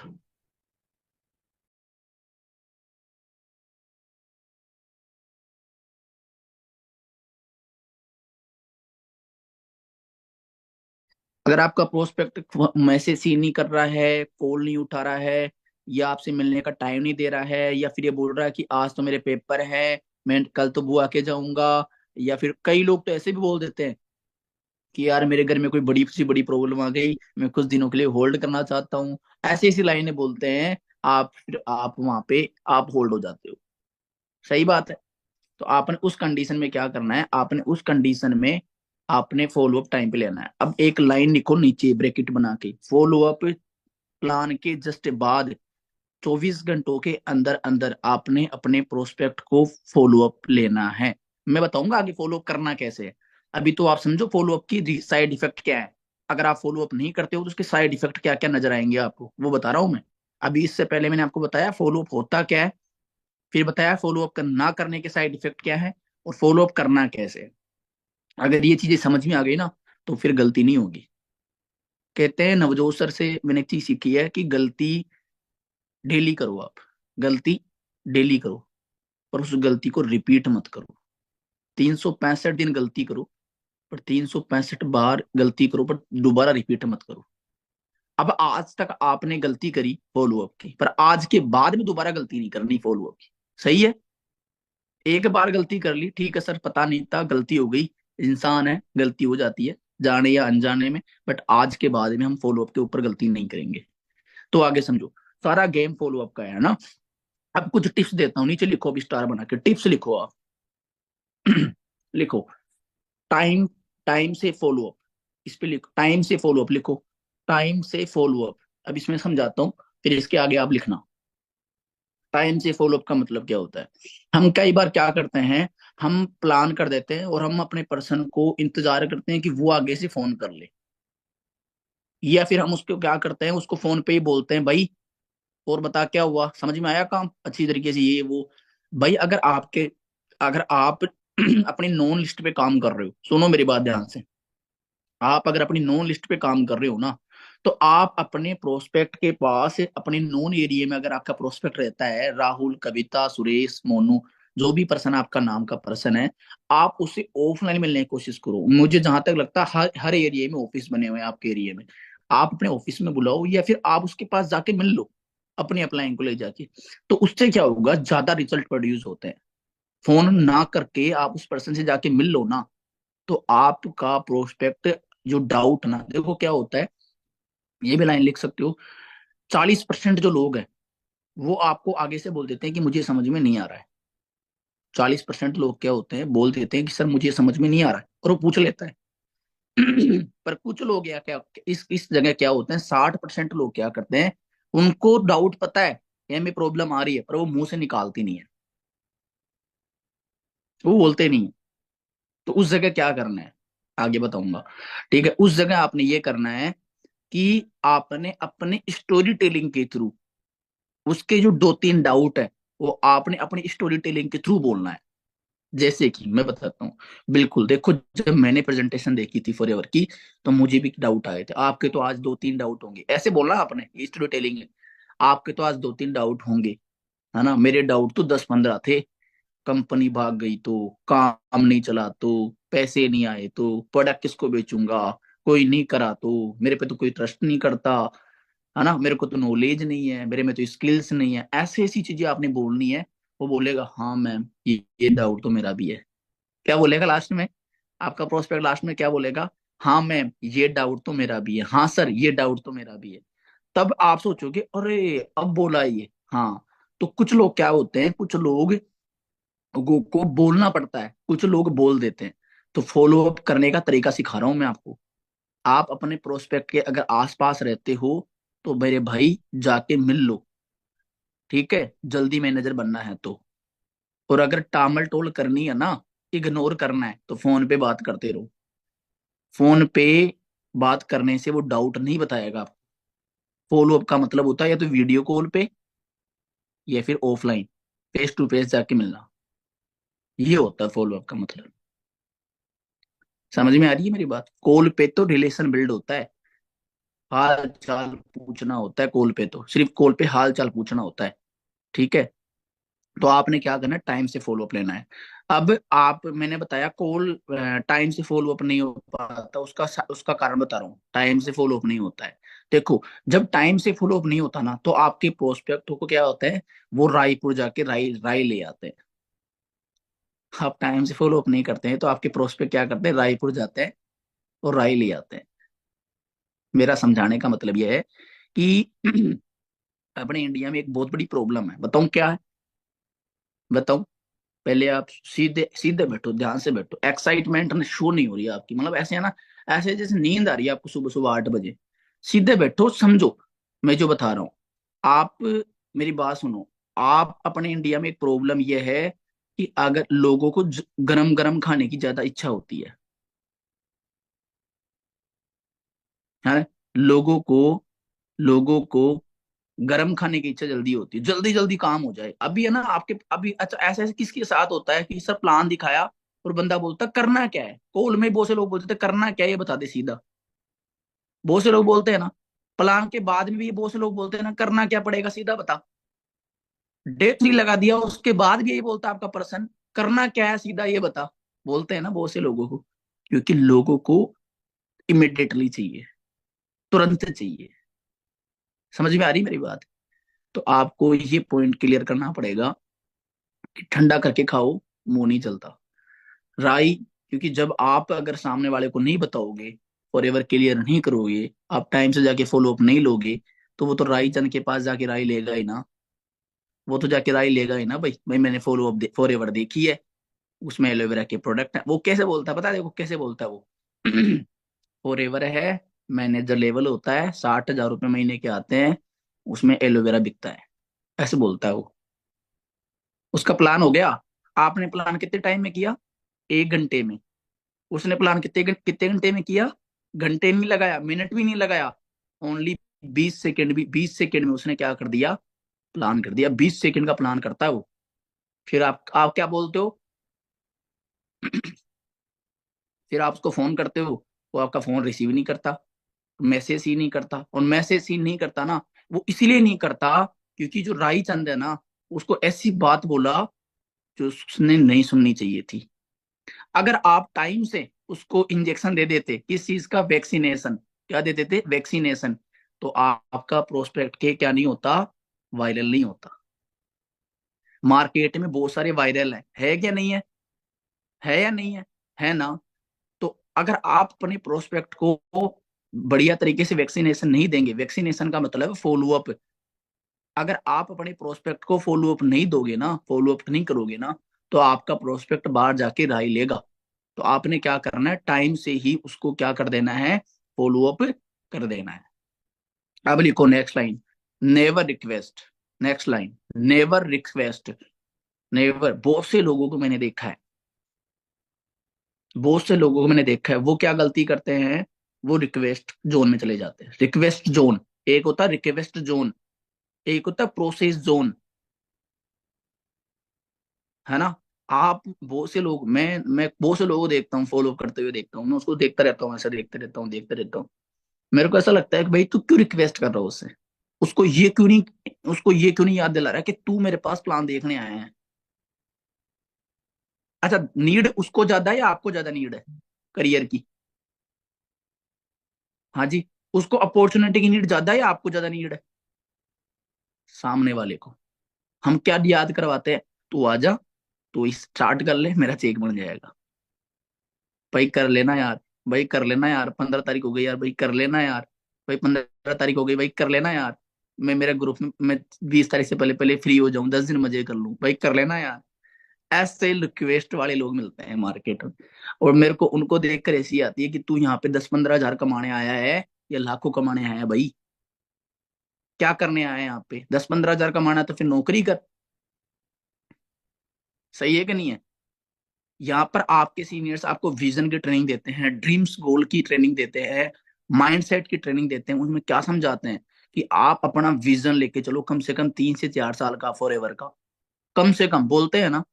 अगर आपका प्रोस्पेक्ट मैसेज सी नहीं कर रहा है, कॉल नहीं उठा रहा है, या आपसे मिलने का टाइम नहीं दे रहा है, या फिर ये बोल रहा है कि आज तो मेरे पेपर है, मैं कल तो बुआ के जाऊंगा, या फिर कई लोग तो ऐसे भी बोल देते हैं कि यार मेरे घर में कोई बड़ी सी बड़ी प्रॉब्लम आ गई, मैं कुछ दिनों के लिए होल्ड करना चाहता हूँ, ऐसी ऐसी लाइनें बोलते हैं। आप फिर आप वहां पे आप होल्ड हो जाते हो। सही बात है। तो आपने उस कंडीशन में क्या करना है, आपने उस कंडीशन में आपने फॉलो अप टाइम पे लेना है। अब एक लाइन लिखो नीचे ब्रैकेट बना के, फॉलो अप प्लान के जस्ट बाद 24 घंटों के अंदर अंदर आपने अपने प्रोस्पेक्ट को फॉलो अप लेना है। मैं बताऊंगा आगे फॉलो अप करना कैसे है। अभी तो आप समझो फॉलो अप की साइड इफेक्ट क्या है। अगर आप फॉलो अप नहीं करते हो तो उसके साइड इफेक्ट क्या क्या नजर आएंगे आपको, वो बता रहा हूं मैं। अभी इससे पहले मैंने आपको बताया फॉलो अप होता क्या है, फिर बताया फॉलो अप ना करने के साइड इफेक्ट क्या है, और फॉलो अप करना कैसे है। अगर ये चीजें समझ में आ गई ना, तो फिर गलती नहीं होगी। कहते हैं नवजोत सर से मैंने एक चीज सीखी है कि गलती डेली करो आप, गलती डेली करो, पर उस गलती को रिपीट मत करो। 365 दिन गलती करो, पर 365 बार गलती करो, पर दोबारा रिपीट मत करो। अब आज तक आपने गलती करी फॉलो अप की, पर आज के बाद में दोबारा गलती नहीं करनी फॉलो अप की। सही है। एक बार गलती कर ली, ठीक है सर पता नहीं था, गलती हो गई, इंसान है, गलती हो जाती है, जाने या अनजाने में। बट आज के बाद में हम फॉलो अप के ऊपर गलती नहीं करेंगे। तो आगे समझो, सारा गेम फॉलो अप का है ना। अब कुछ टिप्स देता हूँ, नीचे लिखो, अभी स्टार बना के टिप्स लिखो आप। लिखो, टाइम, टाइम से फॉलो अप, इस पे लिखो टाइम से फॉलो अप, लिखो टाइम से फॉलो अप। अब इसमें समझाता हूँ, फिर इसके आगे आप लिखना। टाइम से फॉलो अप का मतलब क्या होता है। हम कई बार क्या करते हैं, हम प्लान कर देते हैं और हम अपने पर्सन को इंतजार करते हैं कि वो आगे से फोन कर ले, या फिर हम उसको क्या करते हैं, उसको फोन पे ही बोलते हैं भाई और बता क्या हुआ, समझ में आया काम अच्छी तरीके से, ये वो। भाई अगर आप अपनी नॉन लिस्ट पे काम कर रहे हो, सुनो मेरी बात ध्यान से। आप अगर अपनी नोन लिस्ट पे काम कर रहे हो ना, तो आप अपने प्रोस्पेक्ट के पास, अपने नोन एरिया में अगर आपका प्रोस्पेक्ट रहता है, राहुल, कविता, सुरेश, मोनू, जो भी पर्सन आपका नाम का पर्सन है, आप उससे ऑफलाइन मिलने की कोशिश करो। मुझे जहां तक लगता है हर हर एरिया में ऑफिस बने हुए हैं आपके एरिया में, आप अपने ऑफिस में बुलाओ, या फिर आप उसके पास जाके मिल लो, अपने अपलाइन को ले जाके। तो उससे क्या होगा, ज्यादा रिजल्ट प्रोड्यूस होते हैं। फोन ना करके आप उस पर्सन से जाके मिल लो ना, तो आपका प्रोस्पेक्ट, जो डाउट ना, देखो क्या होता है, ये भी लाइन लिख सकते हो। 40% जो लोग हैं वो आपको आगे से बोल देते हैं कि मुझे समझ में नहीं आ रहा है। 40% लोग क्या होते हैं, बोल देते हैं कि सर मुझे समझ में नहीं आ रहा है, और वो पूछ लेता है। पर कुछ लोग या क्या, इस जगह क्या होते हैं, 60% लोग क्या करते हैं, उनको डाउट पता है कि हमें प्रॉब्लम आ रही है, पर वो मुंह से निकालती नहीं है, वो बोलते नहीं है। तो उस जगह क्या करना है, आगे बताऊंगा। ठीक है, उस जगह आपने ये करना है कि आपने अपने स्टोरी टेलिंग के थ्रू उसके जो 2-3 डाउट है, वो आपने अपनी स्टोरी टेलिंग के थ्रू बोलना है। जैसे कि मैं बताता हूँ, बिल्कुल देखो, जब मैंने प्रेजेंटेशन देखी थी फॉरएवर की, तो मुझे भी डाउट आए थे, आपके तो आज 2-3 डाउट होंगे, ऐसे बोलना आपने, स्टोरी टेलिंग है। आपके तो आज 2-3 डाउट होंगे, है ना, मेरे डाउट तो 10-15 थे। कंपनी भाग गई तो, काम नहीं चला तो, पैसे नहीं आए तो, प्रोडक्ट किसको बेचूंगा, कोई नहीं करा तो, मेरे पे तो कोई ट्रस्ट नहीं करता, है ना, मेरे को तो नॉलेज नहीं है, मेरे में तो स्किल्स नहीं है, ऐसी ऐसी चीजें आपने बोलनी है। वो बोलेगा हाँ मैम, ये डाउट तो मेरा भी है। क्या बोलेगा लास्ट में, आपका प्रोस्पेक्ट लास्ट में क्या बोलेगा, हाँ मैम ये डाउट तो मेरा भी है, हाँ सर ये डाउट तो मेरा भी है। तब आप सोचोगे अरे अब बोला ये, हाँ। तो कुछ लोग क्या होते हैं, कुछ लोग को बोलना पड़ता है, कुछ लोग बोल देते हैं। तो फॉलो अप करने का तरीका सिखा रहा हूं मैं आपको। आप अपने प्रोस्पेक्ट के अगर आसपास रहते हो, तो मेरे भाई जाके मिल लो। ठीक है, जल्दी मैनेजर बनना है तो। और अगर टामल टोल करनी है ना, इग्नोर करना है, तो फोन पे बात करते रहो। फोन पे बात करने से वो डाउट नहीं बताएगा आपको। फॉलो अप का मतलब होता है या तो वीडियो कॉल पे या फिर ऑफलाइन, फेस टू फेस जाके मिलना। ये होता है फॉलो अप का मतलब। समझ में आ रही है मेरी बात? कॉल पे तो रिलेशन बिल्ड होता है, हाल चाल पूछना होता है कॉल पे, तो सिर्फ कॉल पे हाल चाल पूछना होता है। ठीक है, तो आपने क्या करना है, टाइम से फॉलो अप लेना है। अब आप, मैंने बताया कॉल टाइम से फॉलो अप नहीं हो पाता, उसका उसका कारण बता रहा हूँ, टाइम से फॉलो अप नहीं होता है। देखो, जब टाइम से फॉलो अप नहीं होता ना, तो आपके प्रोस्पेक्टों को क्या होता है, वो रायपुर जाके राय राय ले आते हैं। आप टाइम से फॉलो अप नहीं करते हैं, तो आपके प्रोस्पेक्ट क्या करते हैं, रायपुर जाते हैं और राय ले आते हैं। मेरा समझाने का मतलब यह है कि अपने इंडिया में एक बहुत बड़ी प्रॉब्लम है, बताऊं क्या है? बताऊं? पहले आप सीधे सीधे बैठो, ध्यान से बैठो, एक्साइटमेंट शो नहीं हो रही है आपकी, मतलब ऐसे है ना, ऐसे जैसे नींद आ रही है आपको सुबह सुबह 8 बजे। सीधे बैठो, समझो मैं जो बता रहा हूँ। आप मेरी बात सुनो। आप अपने इंडिया में एक प्रॉब्लम यह है कि अगर लोगों को गरम गरम खाने की ज्यादा इच्छा होती है लोगों को गरम खाने की इच्छा जल्दी होती है, जल्दी जल्दी काम हो जाए, अभी है ना आपके अभी। अच्छा, ऐसे ऐसे किसके साथ होता है कि सर प्लान दिखाया और बंदा बोलता करना क्या है, कॉल में बहुत से लोग बोलते थे करना क्या है ये बता दे सीधा। बहुत से लोग बोलते हैं ना, प्लान के बाद में भी बहुत से लोग बोलते हैं ना, करना क्या पड़ेगा सीधा बता। डेट नहीं लगा दिया उसके बाद भी यही बोलता है आपका पर्सन, करना क्या है सीधा ये बता। बोलते हैं ना बहुत से लोगों को, क्योंकि लोगों को इमिडिएटली चाहिए, तुरंत चाहिए। समझ में आ रही मेरी बात? तो आपको ये पॉइंट क्लियर करना पड़ेगा कि ठंडा करके खाओ, मुंह नहीं चलता। राई, क्योंकि जब आप अगर सामने वाले को नहीं बताओगे, फॉर एवर क्लियर नहीं करोगे, आप टाइम से जाके फॉलो अप नहीं लोगे, तो वो तो राई चंद के पास जाके राय लेगा ही ना। वो तो जाके राय लेगा ही ना, भाई भाई मैंने फॉलो अप फॉर एवर देखी है, उसमें एलोवेरा के प्रोडक्ट है। वो कैसे बोलता है पता है? देखो कैसे बोलता है वो। फॉर एवर है, मैनेजर लेवल होता है, 60,000 रुपये महीने के आते हैं, उसमें एलोवेरा बिकता है, ऐसे बोलता है वो। उसका प्लान हो गया। आपने प्लान कितने टाइम में किया? 1 घंटे में। उसने प्लान कितने घंटे में किया? घंटे नहीं लगाया, मिनट भी नहीं लगाया, ओनली 20 सेकेंड, भी 20 सेकेंड में उसने क्या कर दिया, प्लान कर दिया। 20 सेकेंड का प्लान करता है वो। फिर आप क्या बोलते हो? फिर आप उसको फोन करते हो, वो आपका फोन रिसीव नहीं करता, मैसेज ही नहीं करता। और मैसेज ही नहीं करता ना, वो इसीलिए नहीं करता क्योंकि जो राई चंद है ना, उसको ऐसी बात बोला जो उसने नहीं सुननी चाहिए थी। अगर आप टाइम से उसको इंजेक्शन दे देते, किस चीज का, वैक्सीनेशन, क्या दे देते, वैक्सीनेशन, तो आपका प्रोस्पेक्ट के क्या नहीं होता, वायरल नहीं होता। मार्केट में बहुत सारे वायरल है क्या नहीं है या नहीं है ना? तो अगर आप अपने प्रोस्पेक्ट को बढ़िया तरीके से वैक्सीनेशन नहीं देंगे, वैक्सीनेशन का मतलब फॉलो अप, अगर आप अपने प्रोस्पेक्ट को फॉलो अप नहीं दोगे ना, फॉलो अप नहीं करोगे ना, तो आपका प्रोस्पेक्ट बाहर जाके राय लेगा। तो आपने क्या करना है, टाइम से ही उसको क्या कर देना है, फॉलो अप कर देना है। अब लिखो next line, never request. Next line, never request. Never, बहुत से लोगों को मैंने देखा है, बहुत से लोगों को मैंने देखा है, वो क्या गलती करते हैं, वो रिक्वेस्ट जोन में चले जाते हैं। रिक्वेस्ट जोन, एक होता है रिक्वेस्ट जोन, एक होता है प्रोसेस जोन, है ना? आप बहुत से लोग, मैं बहुत से लोगों को देखता हूँ, फॉलो करते हुए देखता हूँ, मैं उसको देखता रहता हूँ, ऐसा देखते रहता हूँ, देखते रहता हूँ। मेरे को ऐसा लगता है कि भाई तू क्यों रिक्वेस्ट कर रहा हो उससे, उसको ये क्यों नहीं याद दिला रहा है कि तू मेरे पास प्लान देखने आया है। अच्छा, नीड उसको ज्यादा है या आपको ज्यादा नीड है करियर की? हाँ जी, उसको अपॉर्चुनिटी की नीड ज्यादा है या आपको ज्यादा नीड है? सामने वाले को। हम क्या याद करवाते हैं, तू आजा, तू स्टार्ट कर ले, मेरा चेक बन जाएगा। भाई कर लेना यार, भाई कर लेना यार, 15 तारीख हो गई यार, भाई कर लेना यार, भाई 15 तारीख हो गई, भाई कर लेना यार, मैं मेरे ग्रुप में मैं 20 तारीख से पहले पहले फ्री हो जाऊं, 10 दिन मजे कर लूं, भाई कर लेना यार। ऐसे रिक्वेस्ट वाले लोग मिलते हैं मार्केट में। और मेरे को उनको देखकर ऐसी आती है कि तू यहाँ पे 10-15 हजार कमाने आया है या लाखों कमाने आया है भाई? क्या करने आए हैं यहाँ पे? 10-15 हजार कमाना है तो फिर नौकरी कर। सही है कि नहीं है? यहाँ पर आपके सीनियर्स आपको विजन की ट्रेनिंग देते हैं, ड्रीम्स गोल की ट्रेनिंग देते हैं, माइंडसेट की ट्रेनिंग देते हैं। उसमें क्या समझाते हैं कि आप अपना विजन लेके चलो, कम से कम 3 से 4 साल का, फॉरएवर का। कम से कम बोलते हैं ना,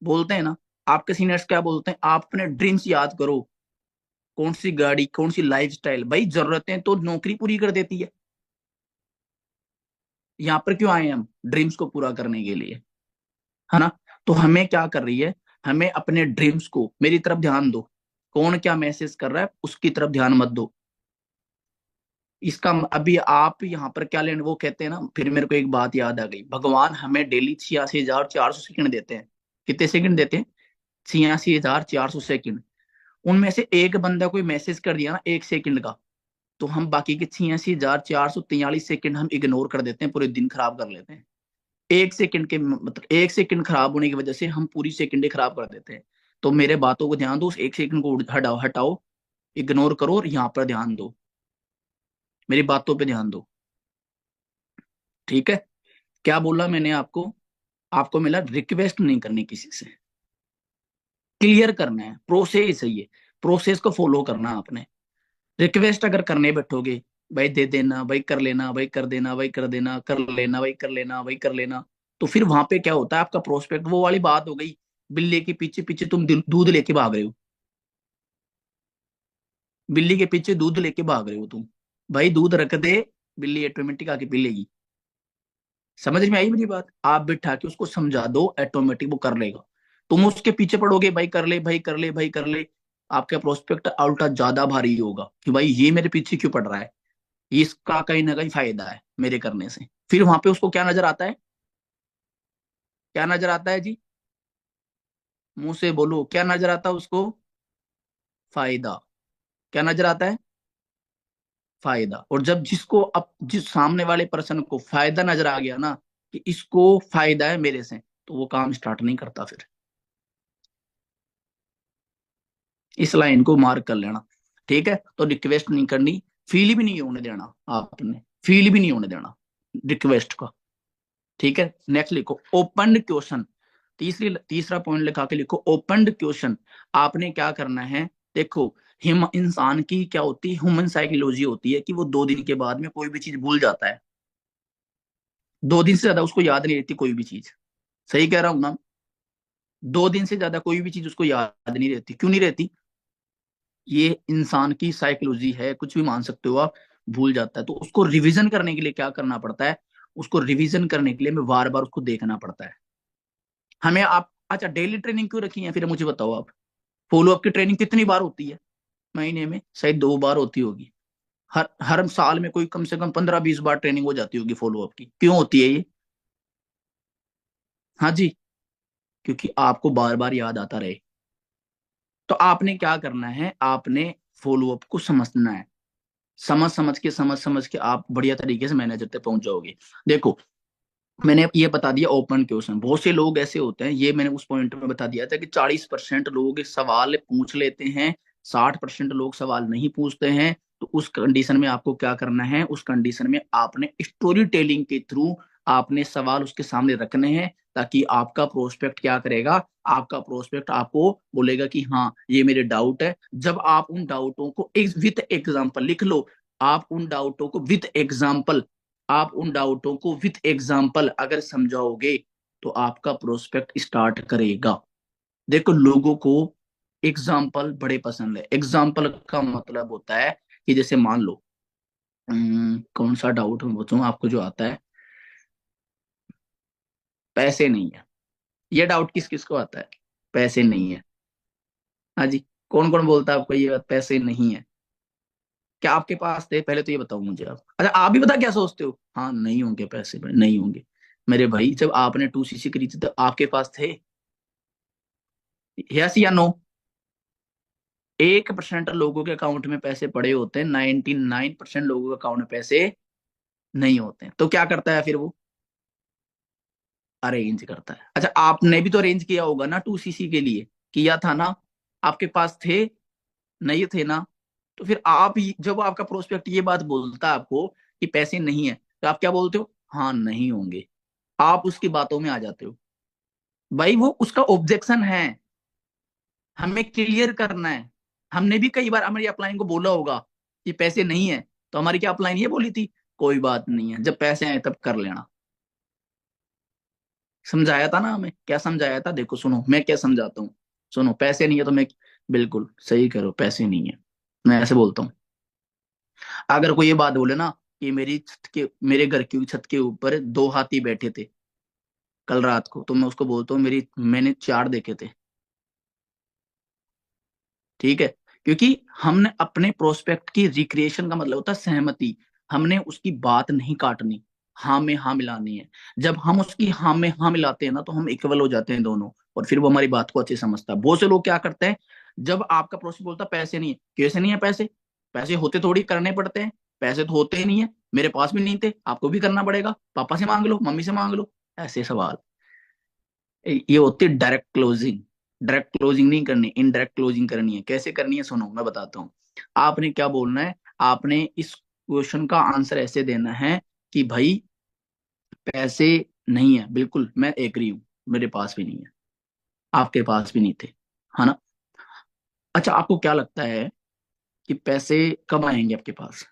बोलते हैं ना। आपके सीनियर्स क्या बोलते हैं? आप अपने ड्रीम्स याद करो। कौन सी गाड़ी, कौन सी लाइफस्टाइल, भाई जरूरतें तो नौकरी पूरी कर देती है। यहाँ पर क्यों आए हैं हम? ड्रीम्स को पूरा करने के लिए, है ना? तो हमें क्या कर रही है, हमें अपने ड्रीम्स को, मेरी तरफ ध्यान दो। कौन क्या मैसेज कर रहा है उसकी तरफ ध्यान मत दो। इसका अभी आप यहाँ पर क्या लेने, वो कहते हैं ना, फिर मेरे को एक बात याद आ गई। भगवान हमें डेली 86,400 सेकंड देते हैं। कितने सेकंड देते हैं? 86,400 सेकंड। उनमें से एक बंदा कोई मैसेज कर दिया ना 1 सेकंड का, तो हम बाकी के 86,443 सेकंड हम इग्नोर कर देते हैं, पूरे दिन खराब कर लेते हैं। 1 सेकंड के मतलब 1 सेकंड खराब होने की वजह से हम पूरी सेकंड खराब कर देते हैं। तो मेरे बातों को ध्यान दो, उस 1 सेकंड को हटाओ हटाओ, इग्नोर करो और यहाँ पर ध्यान दो। मेरी बातों पे ध्यान दो। ठीक है? क्या बोला मैंने आपको? आपको मिला रिक्वेस्ट नहीं करनी किसी से, क्लियर करना है प्रोसेस है ये। प्रोसेस को फॉलो करना आपने। रिक्वेस्ट अगर करने बैठोगे, भाई दे देना, भाई कर लेना, भाई कर देना, भाई कर देना, कर लेना, भाई कर लेना, भाई कर लेना, तो फिर वहां पे क्या होता है, आपका प्रोस्पेक्ट, वो वाली बात हो गई। बिल्ली के पीछे पीछे तुम दूध लेके भाग रहे हो। बिल्ली के पीछे दूध लेके भाग रहे हो तुम। भाई दूध रख दे, बिल्ली ऑटोमेटिक आके पी लेगी। समझ में आई मेरी बात? आप बिठा के उसको समझा दो, ऑटोमेटिक वो कर लेगा। तुम उसके पीछे पड़ोगे, भाई कर ले, भाई कर ले, भाई कर ले। आपका प्रोस्पेक्ट उल्टा ज्यादा भारी होगा कि भाई ये मेरे पीछे क्यों पड़ रहा है, इसका कहीं ना कहीं फायदा है मेरे करने से। फिर वहां पे उसको क्या नजर आता है? क्या नजर आता है जी? मुंह से बोलो, क्या नजर आता है उसको? फायदा। क्या नजर आता है? फायदा। और जब जिसको, अब जिस सामने वाले पर्सन को फायदा नजर आ गया ना कि इसको फायदा है मेरे से, तो वो काम स्टार्ट नहीं करता फिर। इस लाइन को मार्क कर लेना। ठीक है? तो रिक्वेस्ट नहीं करनी, फील भी नहीं होने देना आपने, फील भी नहीं होने देना रिक्वेस्ट का। ठीक है? नेक्स्ट लिखो ओपन क्वेश्चन। तीसरा पॉइंट लिखा के लिखो ओपन क्वेश्चन। आपने क्या करना है? देखो, हिम इंसान की क्या होती है, ह्यूमन साइकोलॉजी होती है कि वो 2 दिन के बाद में कोई भी चीज भूल जाता है। 2 दिन से ज्यादा उसको याद नहीं रहती कोई भी चीज। सही कह रहा हूं ना? 2 दिन से ज्यादा कोई भी चीज उसको याद नहीं रहती। क्यों नहीं रहती? ये इंसान की साइकोलॉजी है, कुछ भी मान सकते हो आप। भूल जाता है, तो उसको रिवीजन करने के लिए क्या करना पड़ता है? उसको रिवीजन करने के लिए हमें बार बार उसको देखना पड़ता है। हमें आप, अच्छा डेली ट्रेनिंग क्यों रखी है फिर मुझे बताओ आप? फॉलो अप की ट्रेनिंग कितनी बार होती है? महीने में शायद 2 बार होती होगी। हर हर साल में कोई कम से कम 15-20 बार ट्रेनिंग हो जाती होगी फॉलो अप की। क्यों होती है ये? हाँ जी, क्योंकि आपको बार बार याद आता रहे। तो आपने क्या करना है, आपने फॉलो अप को समझना है। समझ समझ के आप बढ़िया तरीके से मैनेजर तक पहुंच जाओगे। देखो, मैंने ये बता दिया ओपन क्वेश्चन। बहुत से लोग ऐसे होते हैं, ये मैंने उस पॉइंट में बता दिया था कि 40% लोग सवाल पूछ लेते हैं, 60% लोग सवाल नहीं पूछते हैं। तो उस कंडीशन में आपको क्या करना है? उस कंडीशन में आपने स्टोरी टेलिंग के थ्रू आपने सवाल उसके सामने रखने हैं, ताकि आपका प्रोस्पेक्ट क्या करेगा, आपका प्रोस्पेक्ट आपको बोलेगा कि हाँ ये मेरे डाउट है। जब आप उन डाउटों को एक विथ एग्जाम्पल लिख लो, आप उन डाउटों को विथ एग्जाम्पल, आप उन डाउटों को विथ एग्जाम्पल अगर समझाओगे, तो आपका प्रोस्पेक्ट स्टार्ट करेगा। देखो, लोगों को एग्जाम्पल बड़े पसंद है। एग्जाम्पल का मतलब होता है कि जैसे मान लो, कौन सा डाउट मैं बताऊं आपको जो आता है? पैसे नहीं है। ये डाउट किस किस को आता है? पैसे नहीं है। हाँ जी, कौन कौन बोलता है आपको ये बात, पैसे नहीं है? क्या आपके पास थे? पहले तो ये बताओ मुझे आप। अच्छा, आप भी बता क्या सोचते हो? हाँ नहीं होंगे पैसे, भाई नहीं होंगे। मेरे भाई, जब आपने 2cc खरीदी तो आपके पास थे? यस या नो? 1% लोगों के अकाउंट में पैसे पड़े होते हैं, 99% लोगों के अकाउंट में पैसे नहीं होते हैं। तो क्या करता है फिर वो? अरेंज करता है। अच्छा, आपने भी तो अरेंज किया होगा ना 2cc के लिए? किया था ना? आपके पास थे? नहीं थे ना? तो फिर आप जब आपका प्रोस्पेक्ट ये बात बोलता है आपको कि पैसे नहीं है, तो आप क्या बोलते हो? हाँ नहीं होंगे। आप उसकी बातों में आ जाते हो। भाई वो उसका ऑब्जेक्शन है, हमें क्लियर करना है। हमने भी कई बार हमारी अपलाइन को बोला होगा कि पैसे नहीं है, तो हमारी क्या अपलाइन ये बोली थी, कोई बात नहीं है, जब पैसे आए तब कर लेना। समझाया था ना हमें, क्या समझाया था? देखो सुनो मैं क्या समझाता हूँ। सुनो, पैसे नहीं है तो मैं, बिल्कुल सही करो, पैसे नहीं है, मैं ऐसे बोलता हूँ। अगर कोई ये बात बोले ना कि मेरे घर की छत के ऊपर दो हाथी बैठे थे कल रात को, तो मैं उसको बोलता हूँ मैंने चार देखे थे। ठीक है, क्योंकि हमने अपने प्रोस्पेक्ट की रिक्रिएशन का मतलब होता है सहमति। हमने उसकी बात नहीं काटनी, हाँ में हाँ मिलानी है। जब हम उसकी हाँ में हाँ मिलाते हैं ना, तो हम इक्वल हो जाते हैं दोनों, और फिर वो हमारी बात को अच्छे से समझता है। बहुत से लोग क्या करते हैं, जब आपका प्रोस्पेक्ट बोलता है पैसे नहीं है, कैसे नहीं है पैसे? पैसे होते थोड़ी करने पड़ते हैं, पैसे तो होते ही नहीं है, मेरे पास भी नहीं थे, आपको भी करना पड़ेगा, पापा से मांग लो, मम्मी से मांग लो। ऐसे सवाल, ये होती है डायरेक्ट क्लोजिंग। डायरेक्ट क्लोजिंग नहीं करनी, इनडायरेक्ट क्लोजिंग करनी है। कैसे करनी है सुनो मैं बताता हूँ। आपने क्या बोलना है, आपने इस क्वेश्चन का आंसर ऐसे देना है कि भाई पैसे नहीं है, बिल्कुल मैं एग्री हूँ, मेरे पास भी नहीं है, आपके पास भी नहीं थे, है ना? अच्छा, आपको क्या लगता है कि पैसे कब आएंगे आपके पास?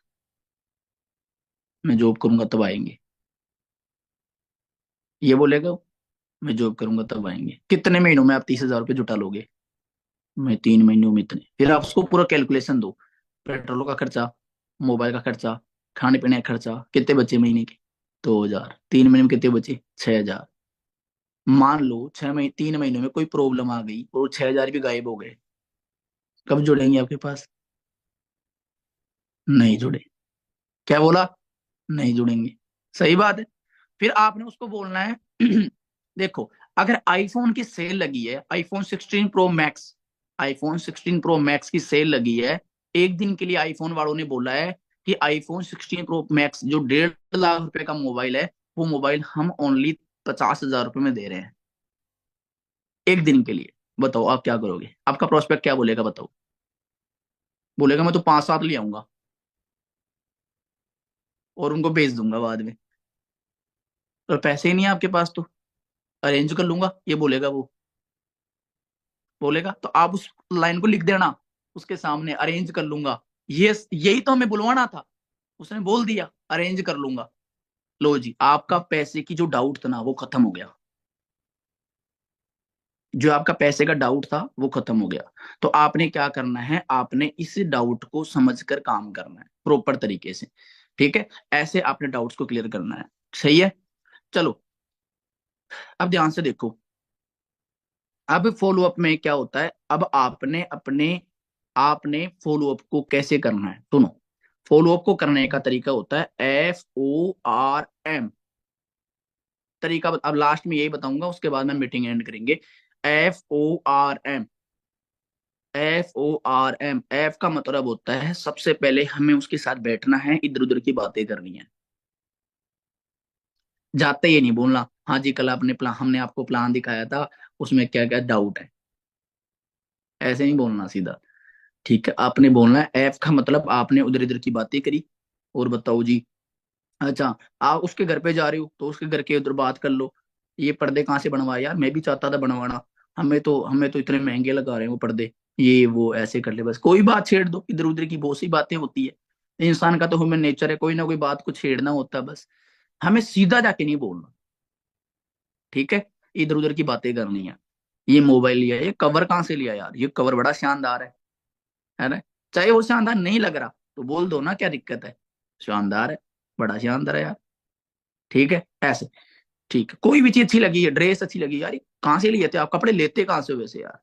मैं जॉब करूंगा तब आएंगे, ये बोलेगा वो? मैं जॉब करूंगा तब आएंगे। कितने महीनों में आप 30,000 रुपये जुटा लोगे? मैं 3 महीनों में इतने। फिर आप उसको पूरा कैलकुलेशन दो, पेट्रोल का खर्चा, मोबाइल का खर्चा, खाने पीने का खर्चा, कितने बचे महीने के? 2,000। 3 महीने में कितने बचे? 6,000। मान लो 6 महीने, 3 महीनों में कोई प्रॉब्लम आ गई और 6,000 भी गायब हो गए, कब जुड़ेंगे आपके पास? नहीं जुड़े। क्या बोला? नहीं जुड़ेंगे। सही बात है। फिर आपने उसको बोलना है देखो, अगर आईफोन की सेल लगी है, आईफोन 16 प्रो मैक्स की सेल लगी है, एक दिन के लिए आईफोन वालों ने बोला है कि आईफोन 16 प्रो मैक्स जो 1.5 लाख रुपए का मोबाइल है, वो मोबाइल हम ओनली 50,000 रुपए में दे रहे हैं, एक दिन के लिए। बताओ आप क्या करोगे? आपका प्रोस्पेक्ट क्या बोलेगा बताओ? बोलेगा मैं तो 5-7 ले आऊंगा और उनको भेज दूंगा बाद में, और पैसे ही नहीं है आपके पास तो अरेंज कर लूंगा, ये बोलेगा वो। बोलेगा तो आप उस लाइन को लिख देना उसके सामने, अरेंज कर लूंगा। ये यही तो हमें बुलवाना था, उसने बोल दिया अरेंज कर लूंगा। लो जी, आपका पैसे की जो डाउट था ना वो खत्म हो गया। जो आपका पैसे का डाउट था वो खत्म हो गया। तो आपने क्या करना है, आपने इस डाउट को समझकर काम करना है प्रॉपर तरीके से। ठीक है, ऐसे आपने डाउट्स को क्लियर करना है। सही है। चलो, अब ध्यान से देखो। अब फॉलो अप में क्या होता है, अब आपने फॉलो अप को कैसे करना है सुनो। फॉलो अप को करने का तरीका होता है FORM। तरीका अब लास्ट में यही बताऊंगा, उसके बाद में मीटिंग एंड करेंगे। FORM। FORM, एफ का मतलब होता है सबसे पहले हमें उसके साथ बैठना है, इधर उधर की बातें करनी है। जाते ही नहीं बोलना हाँ जी कल आपने प्लान, हमने आपको प्लान दिखाया था, उसमें क्या क्या डाउट है, ऐसे नहीं बोलना सीधा। ठीक है, आपने बोलना है एफ का मतलब आपने उधर इधर की बातें करी, और बताओ जी। अच्छा, आप उसके घर पे जा रही हो तो उसके घर के उधर बात कर लो, ये पर्दे कहाँ से बनवाए यार, मैं भी चाहता था बनवाना, हमें तो इतने महंगे लगा रहे हैं वो पर्दे, ये वो ऐसे कर ले, बस कोई बात छेड़ दो, इधर उधर की बहुत सी बातें होती है, इंसान का तो ह्यूमन नेचर है, कोई ना कोई बात को छेड़ना होता है बस। हमें सीधा जाके नहीं बोलना। ठीक है, इधर उधर की बातें करनी है। ये मोबाइल लिया, ये कवर कहाँ से लिया यार, ये कवर बड़ा शानदार है ना? चाहे वो शानदार नहीं लग रहा तो बोल दो ना, क्या दिक्कत है, शानदार है, बड़ा शानदार है यार। ठीक है, ऐसे। ठीक है, कोई भी चीज अच्छी लगी है, ड्रेस अच्छी लगी यार, ये कहाँ से लिए थे आप, कपड़े लेते कहाँ से हो वैसे यार?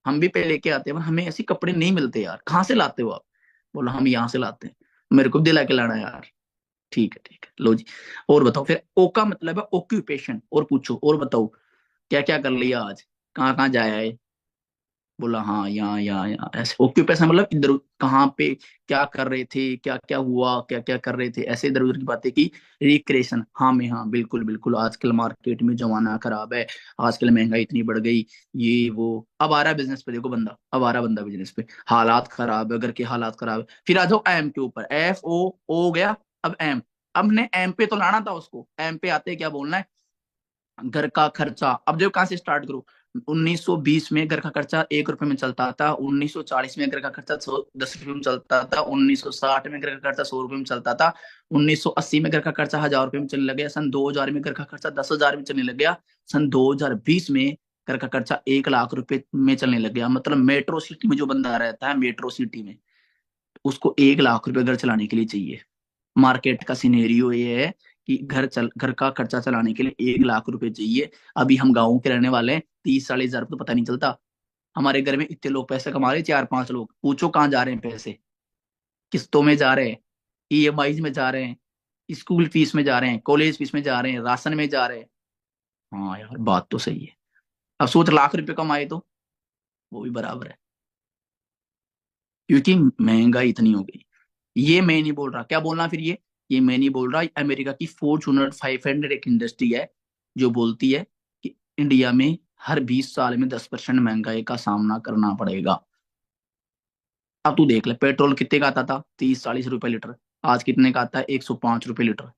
हम भी पे लेके आते हैं पर हमें ऐसे कपड़े नहीं मिलते यार, कहाँ से लाते हो आप? बोला हम यहाँ से लाते हैं, मेरे को भी दिला के लाना यार। ठीक है ठीक है, लो जी। और बताओ, फिर ओ का मतलब है ऑक्यूपेशन, और पूछो और बताओ क्या क्या कर लिया आज, कहाँ कहाँ जाया है? बोला हाँ यहाँ यहाँ यहाँ, ऐसे ऑक्यूपेशन मतलब इधर कहाँ पे क्या कर रहे थे, क्या क्या हुआ, क्या क्या कर रहे थे, ऐसे इधर उधर की बातें की। रिक्रिएशन, हाँ में हाँ, बिल्कुल बिल्कुल, आजकल मार्केट में जमाना खराब है, आजकल महंगाई इतनी बढ़ गई, ये वो। अब आ रहा है बिजनेस पे, देखो बंदा अब आ रहा है, बंदा बिजनेस पे, हालात खराब है, घर के हालात खराब है। फिर आ जाओ एम के ऊपर, FO हो गया, अब एम। अब ने एम पे तो लाना था उसको, एम पे आते क्या बोलना है, घर का खर्चा। अब देखो कहां से स्टार्ट करूं। 1920 में घर का खर्चा 1 रुपए में चलता था, 1940 में घर का खर्चा 10 रुपए में चलता था, 1960 में घर का खर्चा 100 रुपए में चलता था, 1980 में घर का खर्चा 1000 रुपए में चलने लग गया, सन 2000 में घर का खर्चा 10,000 में चलने लग गया, सन 2020 में घर का खर्चा 1 लाख रुपए में चलने लग गया। मतलब मेट्रो सिटी में जो बंदा रहता है, मेट्रो सिटी में, उसको 1 लाख रुपए घर चलाने के लिए चाहिए। मार्केट का सिनेरियो ये है कि घर का खर्चा चलाने के लिए 1 लाख रुपए चाहिए। अभी हम गाँव के रहने वाले हैं, 30-40 हजार तो पता नहीं चलता। हमारे घर में इतने लोग पैसे कमा रहे हैं, 4-5 लोग, पूछो कहाँ जा रहे हैं पैसे। किस्तों में जा रहे हैं, ईएमआई में जा रहे हैं, स्कूल फीस में जा रहे हैं, कॉलेज फीस में जा रहे हैं, राशन में जा रहे हैं। हाँ यार, बात तो सही है। अब सोच, लाख रुपए कमाए तो वो भी बराबर है, क्योंकि महंगाई इतनी हो गई। ये मैं नहीं बोल रहा, क्या बोलना फिर ये मैं नहीं बोल रहा। अमेरिका की फॉर्च्यूनर 500 एक इंडस्ट्री है जो बोलती है कि इंडिया में हर 20 साल में 10% महंगाई का सामना करना पड़ेगा। अब तू देख ले, पेट्रोल कितने का आता था, 30-40 रुपए लीटर, आज कितने का आता है, 105 रुपए लीटर।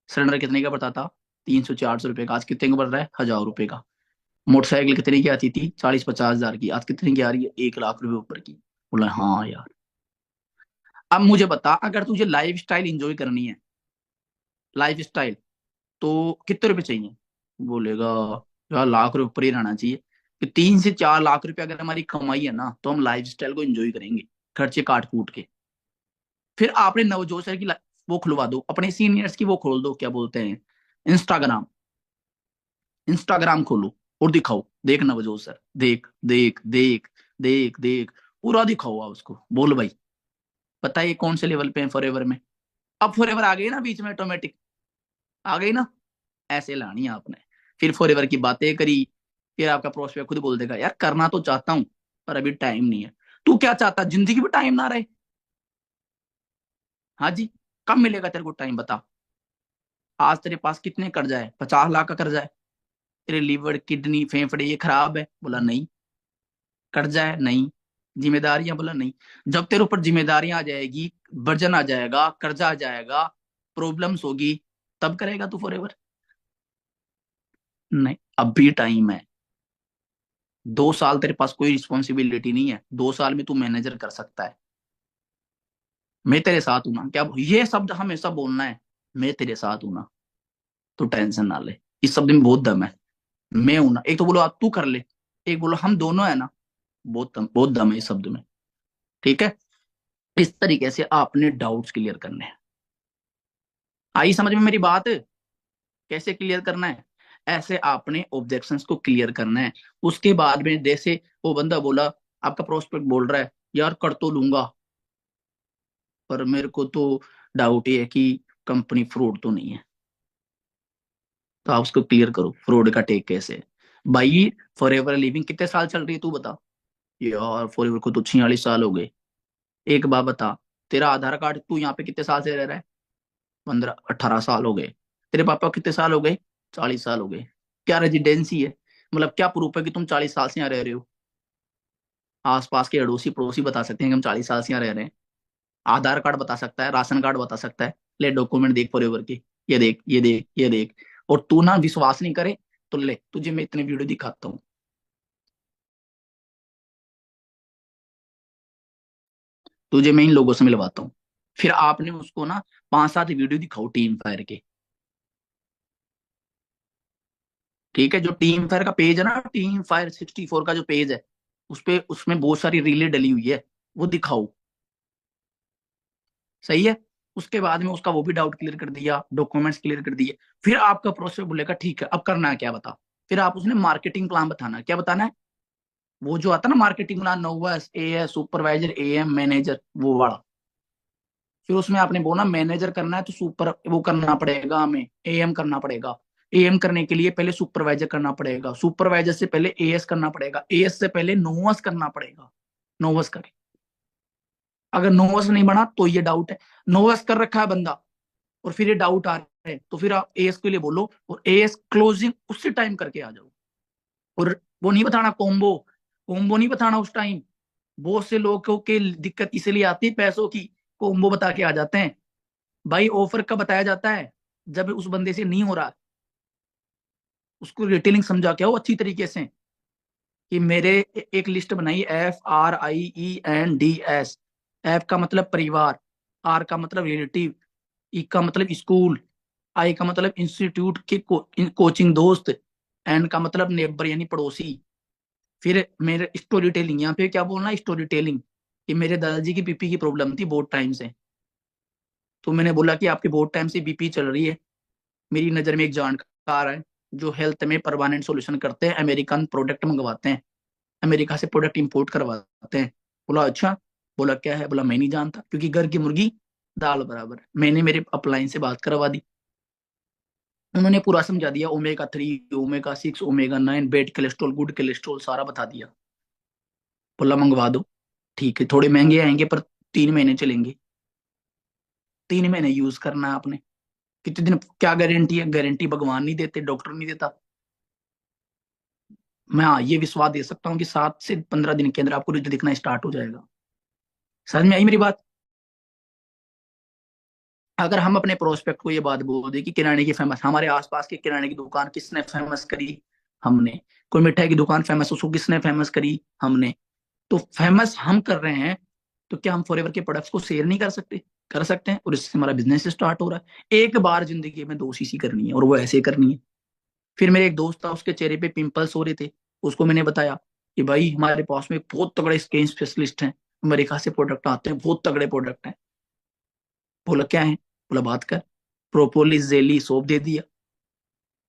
सिलेंडर कितने का पड़ता था, 300-400 रुपए का, आज कितने का पड़ रहा है, 1000 रुपए का। मोटरसाइकिल कितने की आती थी, 40-50 हजार की, आज कितने की आ रही है, 1 लाख रुपए ऊपर की। बोला हाँ यार। अब मुझे बता, अगर तुझे लाइफ स्टाइल इंजॉय करनी है, लाइफ स्टाइल, तो कितने रुपए चाहिए। बोलेगा यार, लाख रुपए ऊपर ही रहना चाहिए। कि 3 से 4 लाख रुपए अगर हमारी कमाई है ना, तो हम लाइफ स्टाइल को एंजॉय करेंगे, खर्चे काट कूट के। फिर आपने नवजोत सर की वो खुलवा दो, अपने सीनियर्स की वो खोल दो, क्या बोलते हैं, इंस्टाग्राम। इंस्टाग्राम खोलो और दिखाओ, देख नवजोत सर, देख देख देख देख देख, पूरा दिखाओ आप उसको, बोल भाई, पता है ये कौन से लेवल पे है फॉरएवर में। अब फॉरएवर आ गई ना बीच में, ऑटोमेटिक आ गई ना, ऐसे लानी है आपने। फिर फॉरएवर की बातें करी, फिर आपका प्रोस्पेक्ट खुद बोल देगा यार, करना तो चाहता हूं पर अभी टाइम नहीं है। तू क्या चाहता, जिंदगी में टाइम ना रहे। हाँ जी, कब मिलेगा तेरे को टाइम, बता। आज तेरे पास कितने कर्जा है, 50 लाख का कर्जा है। तेरे लीवर किडनी फेफड़े ये खराब है, बोला नहीं। कर्जा है, नहीं। जिम्मेदारियां, बोला नहीं। जब तेरे ऊपर जिम्मेदारियां आ जाएगी, बर्जन आ जाएगा, कर्जा आ जाएगा, प्रॉब्लम्स होगी, तब करेगा तू फॉरएवर। नहीं, अब भी टाइम है। 2 साल तेरे पास कोई रिस्पॉन्सिबिलिटी नहीं है, 2 साल में तू मैनेजर कर सकता है। मैं तेरे साथ हूं ना, क्या ये शब्द हमेशा बोलना है, मैं तेरे साथ हूं ना, तू टेंशन ना ले। इस शब्द में बहुत दम है। मैं हूं ना, एक तो बोलो तू कर ले, एक बोलो हम दोनों है ना, बहुत दम है इस शब्द में। ठीक है। इस तरीके से आपने डाउट्स क्लियर करने हैं। आई समझ में मेरी बात, कैसे क्लियर करना है, ऐसे आपने ऑब्जेक्शंस को क्लियर करना है। उसके बाद में जैसे वो बंदा बोला, आपका प्रोस्पेक्ट बोल रहा है यार कर तो लूंगा, पर मेरे को तो डाउट ही है कि कंपनी फ्रॉड तो नहीं है। तो आप उसको क्लियर करो, फ्रॉड का टेक कैसे है। भाई, फॉरएवर लिविंग कितने साल चल रही है तू बता। यार फॉरएवर को तो 46 साल हो गए। एक बात बता, तेरा आधार कार्ड, तू यहाँ पे कितने साल से रह रहा है, 15-18 साल हो गए। तेरे पापा कितने साल हो गए, 40 साल हो गए। क्या रेजिडेंसी है, मतलब क्या प्रूफ है कि तुम 40 साल से यहाँ रह रहे हो। आसपास के अड़ोसी पड़ोसी बता सकते हैं कि हम 40 साल से यहाँ रह रहे हैं। आधार कार्ड बता सकता है, राशन कार्ड बता सकता है, ले डॉक्यूमेंट देख फॉरएवर के, ये देख ये देख ये देख। और तू ना विश्वास नहीं करे तो ले, तुझे मैं इतने वीडियो दिखाता हूँ, तुझे मैं इन लोगों से मिलवाता हूँ। फिर आपने उसको ना 5-7 वीडियो दिखाओ टीम फायर के। ठीक है, जो टीम फायर का पेज है ना, टीम फायर 64 का जो पेज है, उस पे उसमें बहुत सारी रीलें डली हुई है, वो दिखाओ। सही है। उसके बाद में उसका वो भी डाउट क्लियर कर दिया, डॉक्यूमेंट्स क्लियर कर दिए। फिर आपका प्रोसेस बोलेगा ठीक है अब करना है क्या, बता। फिर आप उसने मार्केटिंग प्लान बताना, क्या बताना है, वो जो आता है ना मार्केटिंग प्लान, नोवास, एएस, सुपरवाइजर, एएम, मैनेजर, वो वाला। फिर उसमें आपने बोला मैनेजर करना है तो सुपर वो करना पड़ेगा, हमें एएम करना पड़ेगा। एएम करने के लिए पहले सुपरवाइजर करना पड़ेगा, सुपरवाइजर से पहले एएस करना पड़ेगा, एएस से पहले नोवास करना पड़ेगा। नोवास करे, अगर नोवास नहीं बना तो ये डाउट है। नोवास कर रखा है बंदा और फिर ये डाउट आ रहा है, तो फिर आप एएस के लिए बोलो और एएस क्लोजिंग उसी टाइम करके आ जाओ। और वो नहीं बताना कॉम्बो, कॉम्बो नहीं बताना उस टाइम। बहुत से लोगों के दिक्कत इसलिए आती है पैसों की, कॉम्बो बता के आ जाते हैं। भाई ऑफर कब बताया जाता है? जब उस बंदे से नहीं हो रहा। उसको रिटेलिंग समझा क्या हो अच्छी तरीके से, कि मेरे एक लिस्ट बनाई, FRIENDS। एफ का मतलब परिवार, आर का मतलब रिलेटिव, ई का मतलब स्कूल, आई का मतलब इंस्टीट्यूट के कोचिंग दोस्त, एन का मतलब नेबर यानी पड़ोसी। फिर मेरे स्टोरी टेलिंग, यहाँ पे क्या बोलना, स्टोरी टेलिंग, कि मेरे दादाजी की बीपी की प्रॉब्लम थी बहुत टाइम से। तो मैंने बोला कि आपके बहुत टाइम से बीपी चल रही है, मेरी नजर में एक जानकार है जो हेल्थ में परमानेंट सॉल्यूशन करते हैं, अमेरिकन प्रोडक्ट मंगवाते हैं, अमेरिका से प्रोडक्ट इंपोर्ट करवाते हैं। बोला अच्छा। बोला क्या है? बोला मैं नहीं जानता, क्योंकि घर की मुर्गी दाल बराबर। मैंने मेरे अपलाइन से बात करवा दी, उन्होंने पूरा समझा दिया, omega 3, omega 6, omega 9, bed cholesterol, good cholesterol सारा बता दिया। बोला मंगवा दो। ठीक है, थोड़े महंगे आएंगे पर 3 महीने चलेंगे। 3 महीने यूज करना है आपने। कितने दिन, क्या गारंटी है? गारंटी भगवान नहीं देते, डॉक्टर नहीं देता। मैं हाँ ये विश्वास दे सकता हूँ कि 7 से 15 दिन के अंदर आपको रिजल्ट दिखना स्टार्ट हो जाएगा। समझ में आई मेरी बात? अगर हम अपने प्रोस्पेक्ट को ये बात बोल दे कि किराने की फेमस, हमारे आसपास की किराने की दुकान किसने फेमस करी? हमने। कोई मिठाई की दुकान फेमस, उसको किसने फेमस करी? हमने। तो फेमस हम कर रहे हैं, तो क्या हम फॉरएवर के प्रोडक्ट्स को शेयर नहीं कर सकते? कर सकते हैं, और इससे हमारा बिजनेस स्टार्ट हो रहा है। एक बार जिंदगी में 2 सीसी करनी है, और वो ऐसे करनी है। फिर मेरे एक दोस्त था, उसके चेहरे पे पिंपल्स हो रहे थे। उसको मैंने बताया कि भाई हमारे पास में बहुत तगड़े स्किन स्पेशलिस्ट हैं, अमेरिका से प्रोडक्ट आते हैं, बहुत तगड़े प्रोडक्ट हैं। बोला क्या है? बोला बात कर। प्रोपोलिस जेली सोप दे दिया।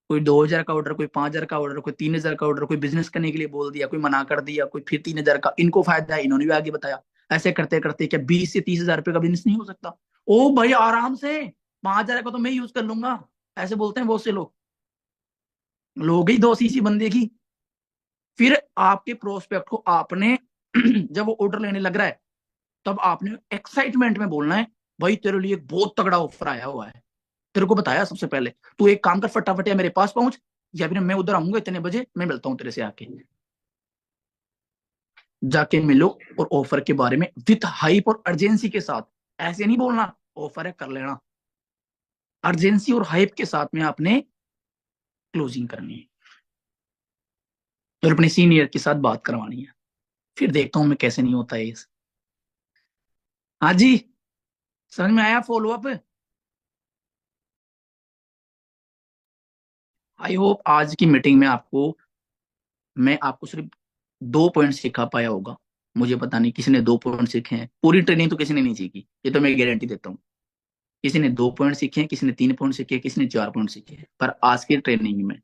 कोई 2,000 का ऑर्डर, कोई 5,000 का ऑर्डर, कोई 3,000 का ऑर्डर, कोई बिजनेस करने के लिए बोल दिया, कोई मना कर दिया, कोई फिर 3,000 का। इनको फायदा है, इन्होंने भी आगे बताया। ऐसे करते करते क्या 20 से 30 हजार रुपए का बिजनेस नहीं हो सकता? ओ भाई आराम से, 5,000 का तो मैं यूज कर लूंगा। ऐसे बोलते हैं बहुत से लोग। लोग ही 2 सीसी बंदे की। फिर आपके प्रोस्पेक्ट को आपने जब वो ऑर्डर लेने लग रहा है, तब आपने एक्साइटमेंट में बोलना है, भाई तेरे लिए एक बहुत तगड़ा ऑफर आया हुआ है। तेरे को बताया सबसे पहले, तू एक काम कर, फटाफट या मेरे पास पहुंच, या फिर मैं उधर आऊंगा इतने बजे, मैं मिलता हूँ तेरे से आके। जाके मिलो, और ऑफर के बारे में विथ हाइप और अर्जेंसी के साथ। ऐसे नहीं बोलना ऑफर है कर लेना। अर्जेंसी और हाइप के साथ में आपने क्लोजिंग करनी है, और अपने सीनियर के साथ बात करवानी है। फिर देखता हूँ मैं कैसे नहीं होता है ये। हाँ जी, समझ में आया फॉलो अप? आई होप आज की मीटिंग में आपको, मैं आपको सिर्फ 2 पॉइंट सिखा पाया होगा। मुझे पता नहीं किसी ने 2 पॉइंट सीखे हैं, पूरी ट्रेनिंग तो किसी ने नहीं सीखी, ये तो मैं गारंटी देता हूँ। किसी ने 2 पॉइंट सीखे हैं, किसी ने 3 पॉइंट सीखे हैं, किसी ने 4 पॉइंट सीखे हैं, पर आज की ट्रेनिंग में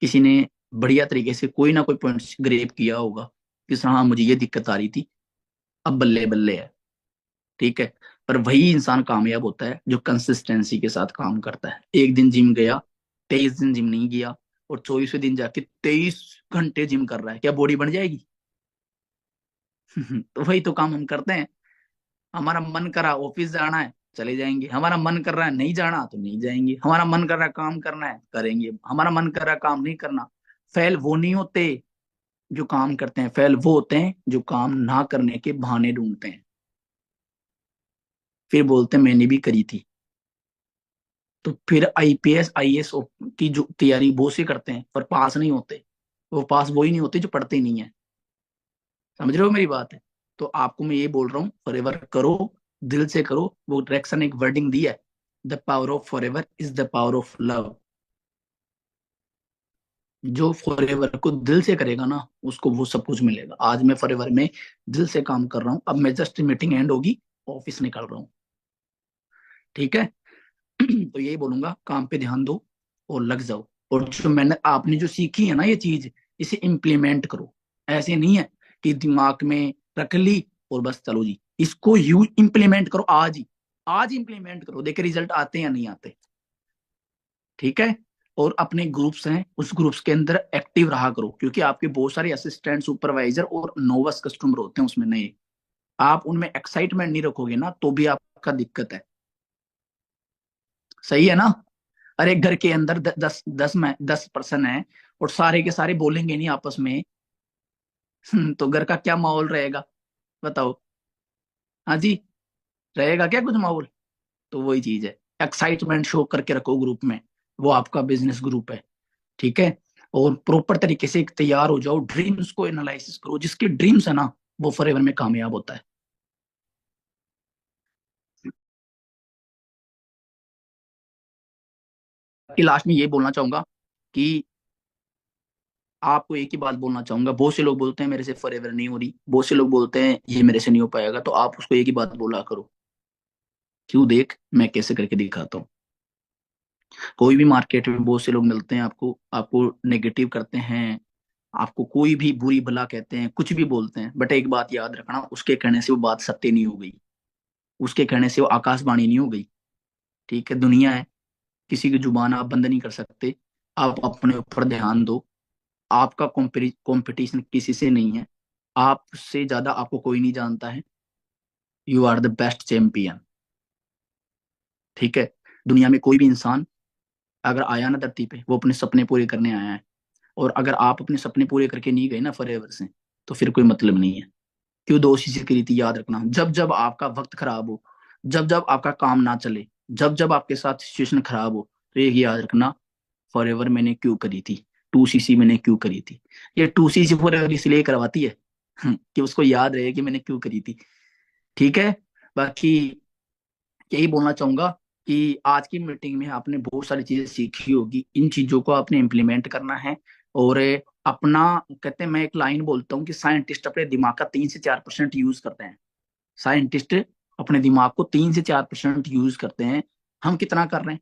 किसी ने बढ़िया तरीके से कोई ना कोई पॉइंट ग्रेप किया होगा कि हाँ मुझे ये दिक्कत आ रही थी, अब बल्ले बल्ले है। ठीक है। पर वही इंसान कामयाब होता है जो कंसिस्टेंसी के साथ काम करता है। एक दिन जिम गया, 23 दिन जिम नहीं गया, और 24वें दिन जाके 23 घंटे जिम कर रहा है, क्या बॉडी बन जाएगी? तो वही तो काम हम करते हैं। हमारा मन करा ऑफिस जाना है, चले जाएंगे। हमारा मन कर रहा है नहीं जाना, तो नहीं जाएंगे। हमारा मन कर रहा है काम करना है, करेंगे। हमारा मन कर रहा है काम नहीं करना। फेल वो नहीं होते जो काम करते हैं, फेल वो होते हैं जो काम ना करने के बहाने ढूंढते हैं, फिर बोलते हैं मैंने भी करी थी। तो फिर आईपीएस आईएएस की जो तैयारी वो से करते हैं, पर पास नहीं होते। वो पास वो ही नहीं होते जो पढ़ते नहीं है। समझ रहे हो मेरी बात है? तो आपको मैं ये बोल रहा हूँ, फॉरएवर करो, दिल से करो। वो डायरेक्शन ने एक वर्डिंग दी है, the power of forever is the power of love. जो फॉरएवर को दिल से करेगा ना, उसको वो सब कुछ मिलेगा। आज मैं फॉरएवर में दिल से काम कर रहा हूँ। अब मैं जस्ट मीटिंग एंड होगी, ऑफिस निकल रहा हूँ। ठीक है। तो यही बोलूंगा, काम पे ध्यान दो और लग जाओ। और जो मैंने आपने जो सीखी है ना ये चीज, इसे इम्प्लीमेंट करो। ऐसे नहीं है कि दिमाग में रख ली और बस चलो जी, इसको यू इम्प्लीमेंट करो आज ही। आज इम्प्लीमेंट करो, देखे रिजल्ट आते हैं या नहीं आते। ठीक है। और अपने ग्रुप्स हैं, उस ग्रुप्स के अंदर एक्टिव रहा करो, क्योंकि आपके बहुत सारे असिस्टेंट, सुपरवाइजर और नोवस कस्टमर होते हैं उसमें नए। आप उनमें एक्साइटमेंट नहीं रखोगे ना, तो भी आपका दिक्कत है। सही है ना? अरे घर के अंदर 10 पर्सन है, और सारे के सारे बोलेंगे नहीं आपस में। तो घर का क्या माहौल रहेगा? बताओ। हाँ जी, रहेगा क्या कुछ माहौल? तो वही चीज है। एक्साइटमेंट शो करके रखो ग्रुप में, वो आपका बिजनेस ग्रुप है। ठीक है, और प्रॉपर तरीके से तैयार हो जाओ, ड्रीम्स को एनालिसिस करो, जिसके ड्रीम्स है ना वो फॉरएवर में कामयाब होता है। कि लास्ट में ये बोलना चाहूंगा कि आपको एक ही बात बोलना चाहूंगा, बहुत से लोग बोलते हैं मेरे से फॉरएवर नहीं हो रही, बहुत से लोग बोलते हैं ये मेरे से नहीं हो पाएगा, तो आप उसको एक ही बात बोला करो, क्यों, देख मैं कैसे करके दिखाता हूँ। कोई भी मार्केट में बहुत से लोग मिलते हैं आपको, आपको नेगेटिव करते हैं, आपको कोई भी बुरी भला कहते हैं, कुछ भी बोलते हैं, बट एक बात याद रखना, उसके कहने से वो बात सत्य नहीं हो गई, उसके कहने से वो आकाशवाणी नहीं हो गई। ठीक है, दुनिया है, किसी की जुबान आप बंद नहीं कर सकते। आप अपने ऊपर ध्यान दो, आपका कंपटीशन किसी से नहीं है, आपसे ज्यादा आपको कोई नहीं जानता है, you are the best champion. ठीक है, दुनिया में कोई भी इंसान अगर आया ना धरती पे, वो अपने सपने पूरे करने आया है, और अगर आप अपने सपने पूरे करके नहीं गए ना फॉरएवर से, तो फिर कोई मतलब नहीं है। क्यों, दो चीजें की रीति याद रखना, जब जब आपका वक्त खराब हो, जब जब आपका काम ना चले, जब जब आपके साथ सिचुएशन खराब हो, तो ये याद रखना, फॉरएवर मैंने क्यों करी थी, 2CC मैंने क्यों करी थी। ये 2CC फॉरएवर इसलिए करवाती है कि उसको याद रहे कि मैंने क्यों करी थी। ठीक है, बाकी यही बोलना चाहूंगा कि आज की मीटिंग में आपने बहुत सारी चीजें सीखी होगी, इन चीजों को आपने इम्प्लीमेंट करना है। और अपना, कहते हैं, मैं एक लाइन बोलता हूँ कि साइंटिस्ट अपने दिमाग का 3 से 4% यूज करते हैं। साइंटिस्ट अपने दिमाग को 3 से 4% यूज करते हैं। हम कितना कर रहे हैं,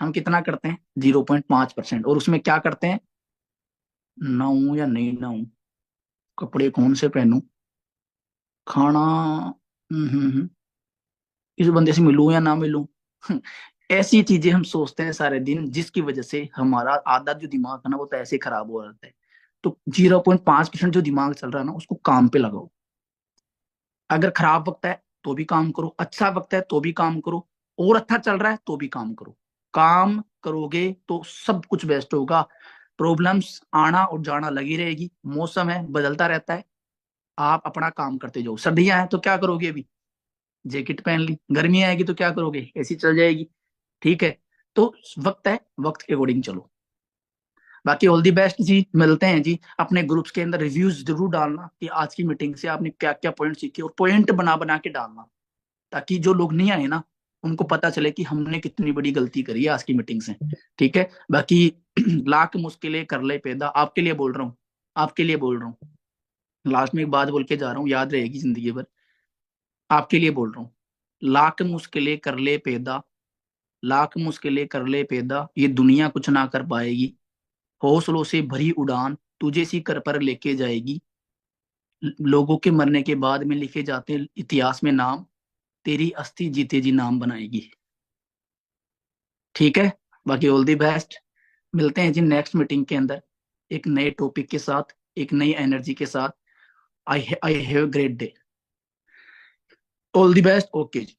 हम कितना करते हैं, 0.5%, और उसमें क्या करते हैं, नहाऊं या नहीं नहाऊं, कपड़े कौन से पहनूं, खाना, इस बंदे से मिलूं या ना मिलूं ऐसी चीजें हम सोचते हैं सारे दिन, जिसकी वजह से हमारा आधा जो दिमाग है ना वो तो ऐसे ही खराब हो जाता है। तो 0.5% जो दिमाग चल रहा है ना उसको काम पे लगाओ। अगर खराब वक्त है तो भी काम करो, अच्छा वक्त है तो भी काम करो, और अच्छा चल रहा है तो भी काम करो। काम करोगे तो सब कुछ बेस्ट होगा। प्रॉब्लम्स आना और जाना लगी रहेगी, मौसम है बदलता रहता है, आप अपना काम करते जाओ। सर्दियां हैं तो क्या करोगे, अभी जैकेट पहन ली, गर्मी आएगी तो क्या करोगे, एसी चल जाएगी। ठीक है, तो वक्त है, वक्त के अकॉर्डिंग चलो। बाकी ऑल दी बेस्ट जी, मिलते हैं जी। अपने ग्रुप्स के अंदर रिव्यूज जरूर डालना कि आज की मीटिंग से आपने क्या क्या पॉइंट सीखे, और पॉइंट बना बना के डालना, ताकि जो लोग नहीं आए ना उनको पता चले कि हमने कितनी बड़ी गलती करी है आज की मीटिंग से। ठीक है, बाकी लाख मुश्किलें कर ले पैदा, आपके लिए बोल रहा हूँ, आपके लिए बोल रहा हूँ। लास्ट में एक बात बोल के जा रहा हूँ, याद रहेगी जिंदगी भर, आपके लिए बोल रहा हूँ। लाख मुश्किलें कर ले पैदा, लाख मुश्किलें कर ले पैदा, ये दुनिया कुछ ना कर पाएगी। हौसलों से भरी उड़ान तुझे सी कर पर लेके जाएगी। लोगों के मरने के बाद में लिखे जाते हैं इतिहास में नाम, तेरी अस्थि जीते जी नाम बनाएगी। ठीक है, बाकी ऑल दी बेस्ट। मिलते हैं जी नेक्स्ट मीटिंग के अंदर, एक नए टॉपिक के साथ, एक नई एनर्जी के साथ। I have great day. All the best, okay ji.